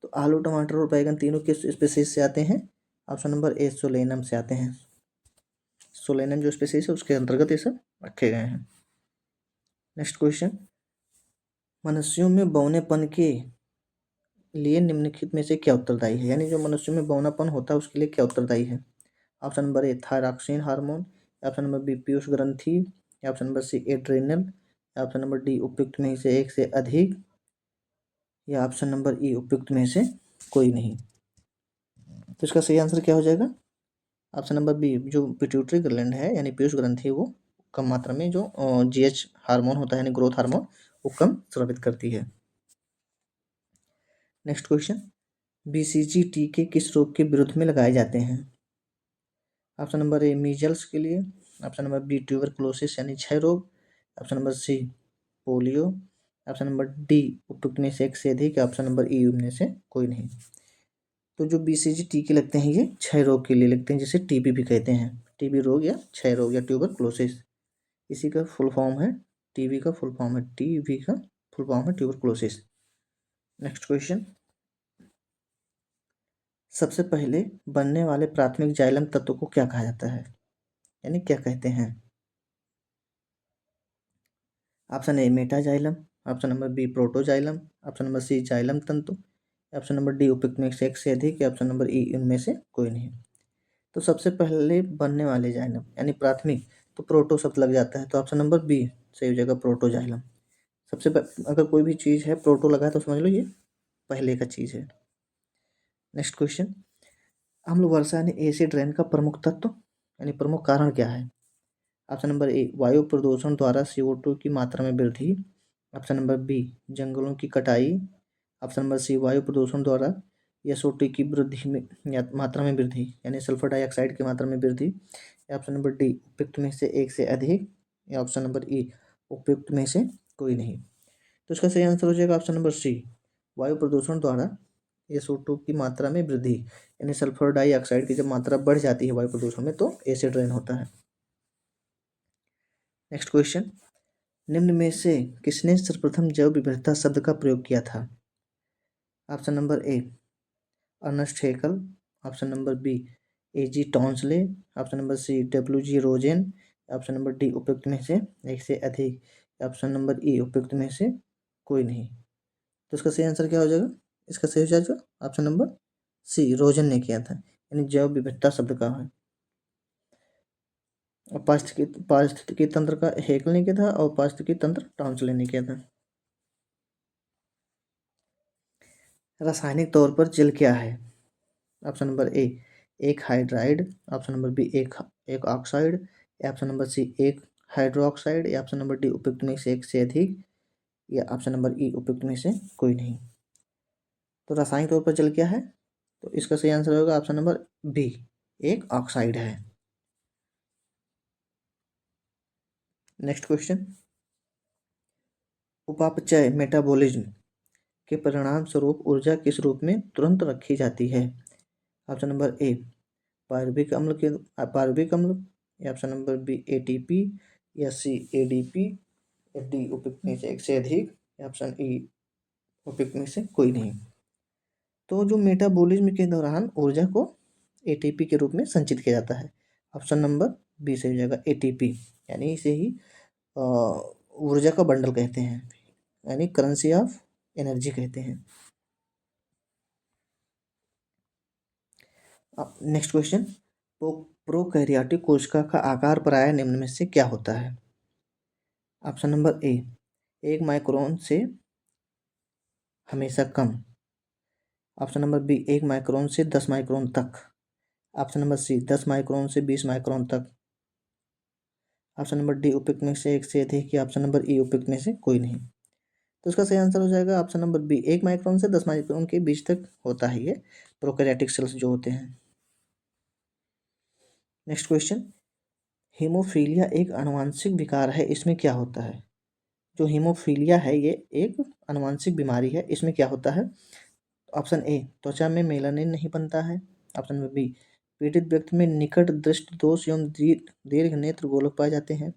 तो आलू, टमाटर और बैगन तीनों किस स्पीशीज से आते हैं? ऑप्शन नंबर ए, सोलेनम से आते हैं। सोलेनम जो स्पीशीज है उसके अंतर्गत ये सब रखे गए हैं। नेक्स्ट क्वेश्चन, मनुष्यों में बौनेपन के लिए निम्नलिखित में से क्या उत्तरदायी है? यानी जो मनुष्यों में बौनापन होता है उसके लिए क्या उत्तरदायी है? Option number A, thyroxine hormone. Option number B, पीयूष ग्रंथि। Option number C, adrenal. Option number D, उपयुक्त में से एक से अधिक। या ऑप्शन नंबर ई, उपयुक्त में से कोई नहीं। तो इसका सही आंसर क्या हो जाएगा? ऑप्शन नंबर बी, जो पिट्यूटरी ग्लैंड है यानी पीयूष ग्रंथि, वो कम मात्रा में जो जीएच हार्मोन होता है यानी ग्रोथ हार्मोन, वो कम स्रावित करती है। नेक्स्ट क्वेश्चन, बीसीजी टीके किस रोग के विरुद्ध में लगाए जाते हैं? ऑप्शन नंबर ए मीजल्स के लिए, ऑप्शन नंबर बी ट्यूबरकुलोसिस यानी क्षय रोग, option number C polio, option number D उपयुक्त में से एक से अधिक, ऑप्शन नंबर ई इनमें से कोई नहीं। तो जो बीसीजी टीके लगते हैं ये क्षय रोग के लिए लगते हैं, जिसे टीबी भी कहते हैं, टीबी रोग या क्षय रोग या ट्यूबरकुलोसिस, इसी का फुल फॉर्म है, टीबी का फुल फॉर्म है, टीबी का फुल फॉर्म है ट्यूबरकुलोसिस। नेक्स्ट क्वेश्चन, सबसे पहले बनने वाले प्राथमिक जाइलम तत्व को क्या कहा जाता है, यानी क्या कहते हैं? Option A metaxylem, option number B protoxylem, option number C xylem तंतु, ऑप्शन नंबर डी उपयुक्त में से एक से अधिक, या ऑप्शन नंबर ई इनमें से कोई नहीं। तो सबसे पहले बनने वाले जाइलम यानी प्राथमिक, तो प्रोटो शब्द लग जाता है, तो ऑप्शन नंबर बी सही हो जाएगा, प्रोटोजाइलम। अगर कोई भी चीज़ है प्रोटो लगा है तो समझ लो ये पहले का चीज़ है। नेक्स्ट क्वेश्चन, अम्ल वर्षा यानी एसिड रेन का प्रमुख तत्व यानी प्रमुख कारण क्या है? ऑप्शन नंबर ए वायु प्रदूषण द्वारा CO2 की मात्रा में वृद्धि, ऑप्शन नंबर बी जंगलों की कटाई, ऑप्शन नंबर सी वायु प्रदूषण द्वारा SO2 की वृद्धि में या मात्रा में वृद्धि यानी सल्फर डाइऑक्साइड की मात्रा में वृद्धि, या ऑप्शन नंबर डी उपयुक्त में से एक से अधिक, या ऑप्शन नंबर ई उपयुक्त में से कोई नहीं। तो इसका सही आंसर हो जाएगा ऑप्शन नंबर सी, वायु प्रदूषण द्वारा SO2 की मात्रा में वृद्धि यानी सल्फर डाइऑक्साइड की जब मात्रा बढ़ जाती है वायु प्रदूषण में तो एसिड रेन होता है। नेक्स्ट क्वेश्चन, निम्न में से किसने सर्वप्रथम जैव विविधता शब्द का प्रयोग किया था? Option number A Ernst Haeckel, option number B A.G. Tansley, option number C W.G. Rosen, option number D उपयुक्त में से एक से अधिक, ऑप्शन नंबर ई उपयुक्त में से कोई नहीं। तो इसका सही आंसर क्या हो जाएगा? इसका सही हो जाएगा ऑप्शन नंबर सी, रोजन ने किया था, यानी जैव विविधता शब्द का है। और पारिस्थितिकी तंत्र का हेकल ने किया था और पारिस्थितिकी तंत्र टॉन्सले ने किया था। रासायनिक तौर पर जल क्या है? ऑप्शन नंबर ए एक हाइड्राइड, ऑप्शन नंबर बी एक ऑक्साइड, ऑप्शन नंबर सी एक हाइड्रोक्साइड, या ऑप्शन नंबर डी उपयुक्त में से एक से अधिक, या ऑप्शन नंबर ई उपयुक्त में से कोई नहीं। तो रासायनिक तौर पर जल क्या है? तो इसका सही आंसर होगा ऑप्शन नंबर बी, एक ऑक्साइड है। नेक्स्ट क्वेश्चन, उपापचय मेटाबॉलिज्म के परिणाम स्वरूप ऊर्जा किस रूप में तुरंत रखी जाती है? ऑप्शन नंबर ए पार्विक अम्ल, या ऑप्शन नंबर बी ATP, या सी ADP, या डी उपयुक्त में से एक से अधिक, या ऑप्शन ई उपयुक्त में से कोई नहीं। तो जो मेटाबॉलिज्म के दौरान ऊर्जा को ATP के रूप में संचित किया जाता है, ऑप्शन नंबर बी से हो जाएगा ATP, यानी इसे ही ऊर्जा का बंडल कहते हैं, यानी करेंसी ऑफ एनर्जी कहते हैं। नेक्स्ट क्वेश्चन, प्रोकैरियोटिक कोशिका का आकार प्रायः निम्न में से क्या होता है? ऑप्शन नंबर ए 1 माइक्रोन से हमेशा कम, ऑप्शन नंबर बी 1 माइक्रोन से 10 माइक्रोन तक, ऑप्शन नंबर सी 10 माइक्रोन से 20 माइक्रोन तक, ऑप्शन नंबर डी उपयुक्त में से एक से अधिक, या ऑप्शन नंबर ई उपयुक्त में से कोई नहीं। तो इसका सही आंसर हो जाएगा ऑप्शन नंबर बी, 1 माइक्रोन से 10 माइक्रोन के बीच तक होता है ये प्रोकैरियोटिक सेल्स जो होते हैं। नेक्स्ट क्वेश्चन, हीमोफीलिया एक आनुवंशिक विकार है, इसमें क्या होता है? जो हीमोफीलिया है ये एक आनुवंशिक बीमारी है, इसमें क्या होता है? ऑप्शन ए त्वचा में मेलानिन नहीं बनता है, ऑप्शन नंबर बी पीड़ित व्यक्ति में निकट दृष्टि दोष एवं दीर्घ नेत्र गोलक पाए जाते हैं,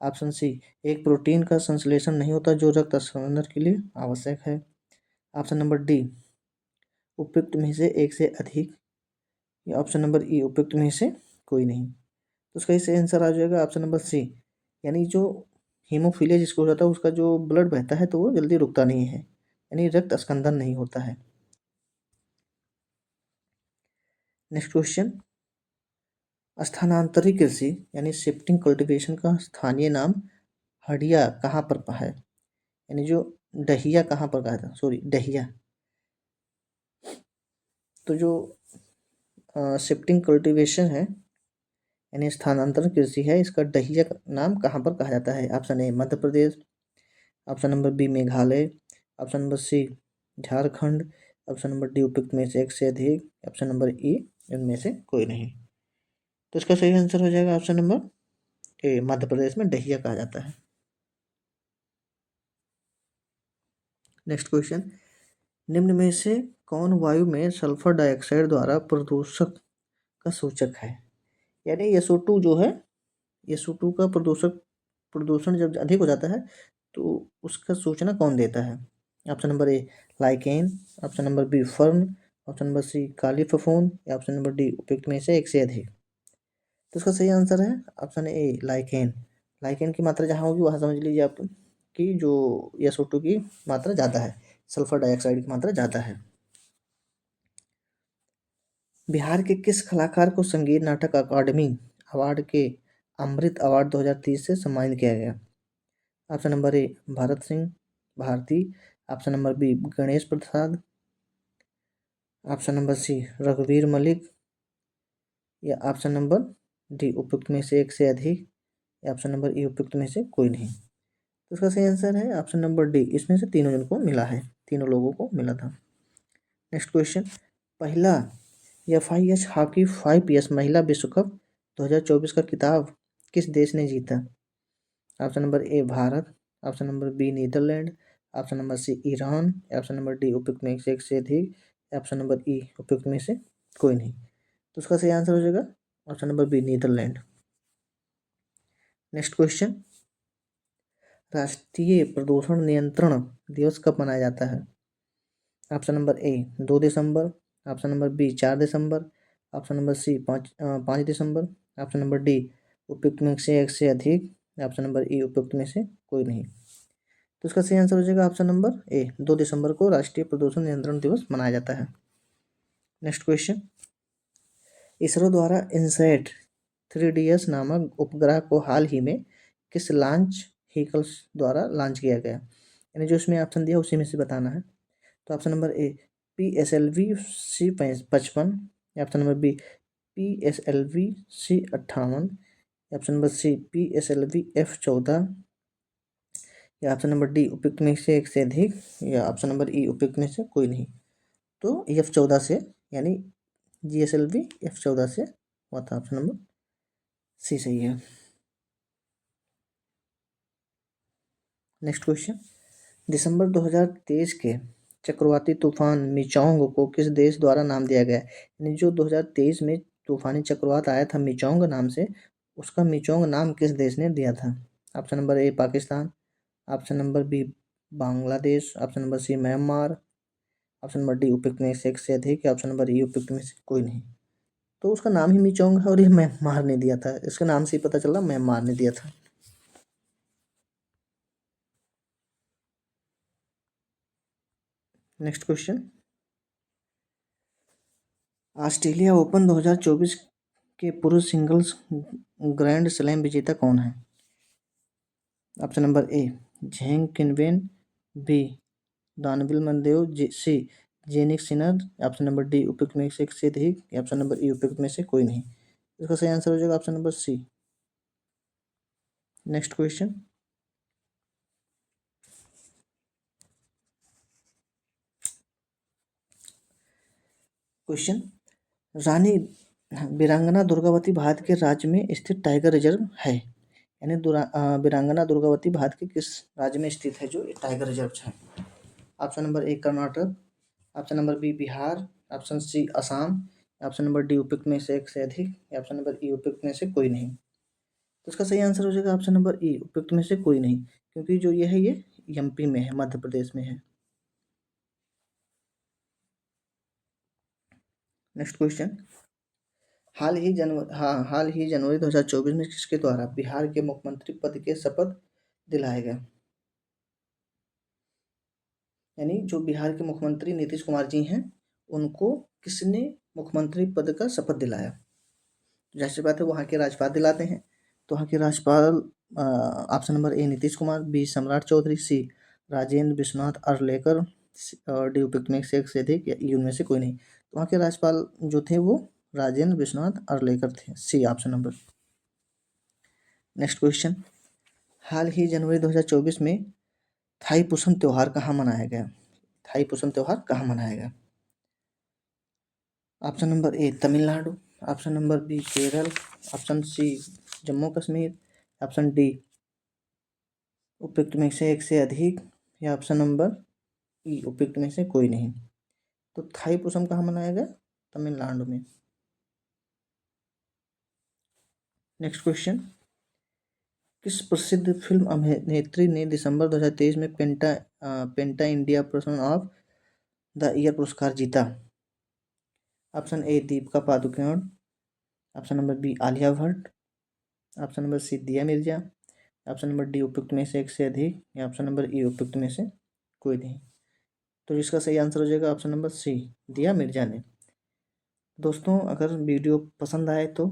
ऑप्शन सी एक प्रोटीन का संश्लेषण नहीं होता जो रक्त हस्तांतरण के लिए आवश्यक है, ऑप्शन नंबर डी उपयुक्त में से एक से अधिक, या ऑप्शन नंबर ई उपयुक्त में से कोई नहीं। तो उसका इससे आंसर आ जाएगा ऑप्शन नंबर सी, यानी जो हीमोफीलिया जिसको हो जाता है उसका जो ब्लड बहता है तो वो जल्दी रुकता नहीं है, यानी रक्त स्कंदन नहीं होता है। नेक्स्ट क्वेश्चन, स्थानांतरित कृषि यानी शिफ्टिंग कल्टीवेशन का स्थानीय नाम हडिया कहाँ पर है? यानी जो डहिया कहाँ पर कहा था, सॉरी डहिया। तो जो शिफ्टिंग कल्टीवेशन है यानी स्थानांतरण कृषि है, इसका डहिया नाम कहाँ पर कहा जाता है? Option A Madhya Pradesh, option number B Meghalaya, option number C Jharkhand, option number D उपयुक्त में से एक से अधिक, ऑप्शन नंबर ई इनमें से कोई नहीं। तो इसका सही आंसर हो जाएगा ऑप्शन नंबर ए, मध्य प्रदेश में डहिया कहा जाता है। नेक्स्ट क्वेश्चन, निम्न में से कौन वायु में सल्फर डाइऑक्साइड द्वारा प्रदूषक का सूचक है? यानी SO2 जो है, SO2 का प्रदूषण जब अधिक हो जाता है तो उसका सूचना कौन देता है? Option number A lichen, option number B fern, option number C काली फफूंद या ऑप्शन नंबर डी उपयुक्त में से एक से अधिक। तो इसका सही आंसर है ऑप्शन ए लाइकेन। लाइकेन की मात्रा जहाँ होगी वहाँ समझ लीजिए आप कि जो SO2 की मात्रा ज़्यादा है, सल्फर डाइऑक्साइड की मात्रा ज़्यादा है। बिहार के किस कलाकार को संगीत नाटक अकादमी अवार्ड के अमृत अवार्ड 2030 से सम्मानित किया गया? Option number A Bharat Singh Bharati, option number B Ganesh Prasad, option number C रघुवीर मलिक या ऑप्शन नंबर डी उपयुक्त में से एक से अधिक या ऑप्शन नंबर ई उपयुक्त में से कोई नहीं। तो इसका सही आंसर है ऑप्शन नंबर डी, इसमें से तीनों जन को मिला है, तीनों लोगों को मिला था। नेक्स्ट क्वेश्चन, पहला FIH हॉकी 5 महिला विश्व कप 2024 का खिताब किस देश ने जीता? Option number A Bharat, option number B Netherlands, option number C Iran, option number D उपयुक्त में से एक से अधिक, ऑप्शन नंबर ई उपयुक्त में से कोई नहीं। तो उसका सही आंसर हो जाएगा option number B Netherlands. Next question, राष्ट्रीय प्रदूषण नियंत्रण दिवस कब मनाया जाता है? ऑप्शन नंबर ए 2 दिसंबर, ऑप्शन नंबर बी 4 दिसंबर, ऑप्शन नंबर सी 5 दिसंबर, ऑप्शन नंबर डी उपयुक्त में से एक से अधिक, ऑप्शन नंबर ई उपयुक्त में से कोई नहीं। तो इसका सही आंसर हो जाएगा ऑप्शन नंबर ए 2 दिसंबर को राष्ट्रीय प्रदूषण नियंत्रण दिवस मनाया जाता है। नेक्स्ट क्वेश्चन, इसरो द्वारा इनसैट 3DS नामक उपग्रह को हाल ही में किस लॉन्च व्हीकल्स द्वारा लॉन्च किया गया? यानी जो इसमें ऑप्शन दिया उसी में से बताना है। तो option number A PSLV-C55, option number B PSLV-C58, option number C PSLV-F14 या ऑप्शन नंबर डी उपयुक्त में से एक से अधिक या ऑप्शन नंबर ई उपयुक्त में से कोई नहीं। तो F14 से यानी GSLV F14 से हुआ था, ऑप्शन नंबर सी सही है। नेक्स्ट क्वेश्चन, दिसंबर 2023 के चक्रवाती तूफान मिचोंग को किस देश द्वारा नाम दिया गया? यानी जो 2023 में तूफानी चक्रवात आया था मिचोंग नाम से, उसका मिचोंग नाम किस देश ने दिया था? Option number A Pakistan, option number B Bangladesh, option number C Myanmar, option number D उपयुक्त में से एक से अधिक या ऑप्शन नंबर ई उपयुक्त में से कोई नहीं। तो उसका नाम ही मिचोंग है और ये म्यांमार ने दिया था, इसके नाम से ही पता चला म्यांमार ने दिया था। नेक्स्ट क्वेश्चन, ऑस्ट्रेलिया ओपन 2024 के पुरुष सिंगल्स ग्रैंड स्लैम विजेता कौन है? Option number A Zheng Qinwen, B Daniil Medvedev, C Jannik Sinner, option number D उपयुक्त में से एक से अधिक या ऑप्शन नंबर ई उपयुक्त में से कोई नहीं। इसका सही आंसर हो जाएगा option number C. Next question, Rani Veerangana Durgavati Bharat के राज्य में स्थित टाइगर रिजर्व है? यानी वीरांगना दुर्गावती भारत के किस राज्य में स्थित है जो टाइगर रिजर्व है? Option number A Karnataka, option number B Bihar, option C Assam, option number D उपयुक्त में से एक से अधिक या ऑप्शन नंबर ई उपयुक्त में से कोई नहीं। तो इसका सही आंसर हो जाएगा ऑप्शन नंबर ई उपयुक्त में से कोई नहीं, क्योंकि जो ये है ये MP में है, मध्य प्रदेश में है। नेक्स्ट क्वेश्चन, हाल ही जनवरी 2024 में किसके द्वारा बिहार के मुख्यमंत्री पद के शपथ दिलाए गए? यानी जो बिहार के मुख्यमंत्री नीतीश कुमार जी हैं, उनको किसने मुख्यमंत्री पद का शपथ दिलाया? जाहिर बात है वहाँ के राज्यपाल दिलाते हैं, तो वहाँ के राज्यपाल option number A Nitish Kumar, B Samrat Chaudhary, C Rajendra Vishwanath Arlekar, D उपयुक्त में से एक से अधिक या ई उनमें से कोई नहीं। तो वहाँ के राज्यपाल जो थे वो राजेंद्र विश्वनाथ अर्लेकर थे, C option number. Next question, हाल ही जनवरी 2024 में थाईपुसम त्यौहार कहाँ मनाया गया? थाईपुसम त्यौहार कहाँ मनाया गया? Option number A Tamil Nadu, option number B Kerala, option C Jammu Kashmir, option D उपयुक्त में से एक से अधिक, या ऑप्शन नंबर ई उपयुक्त में से कोई नहीं। तो थाईपुसम कहाँ मनाया गया? तमिलनाडु में। नेक्स्ट क्वेश्चन, किस प्रसिद्ध फिल्म अभिनेत्री ने दिसंबर 2023 में PETA India person of the year पुरस्कार जीता? Option A Deepika Padukone, option number B Alia Bhatt, option number C Dia Mirza, option number D उपयुक्त में से एक से अधिक, या ऑप्शन नंबर ई उपयुक्त में से कोई नहीं। तो इसका सही आंसर हो जाएगा option number C Dia Mirza ने। दोस्तों, अगर वीडियो पसंद आए तो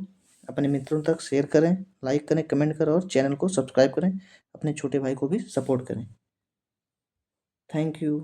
अपने मित्रों तक शेयर करें, लाइक करें, कमेंट करें और चैनल को सब्सक्राइब करें। अपने छोटे भाई को भी सपोर्ट करें। Thank you.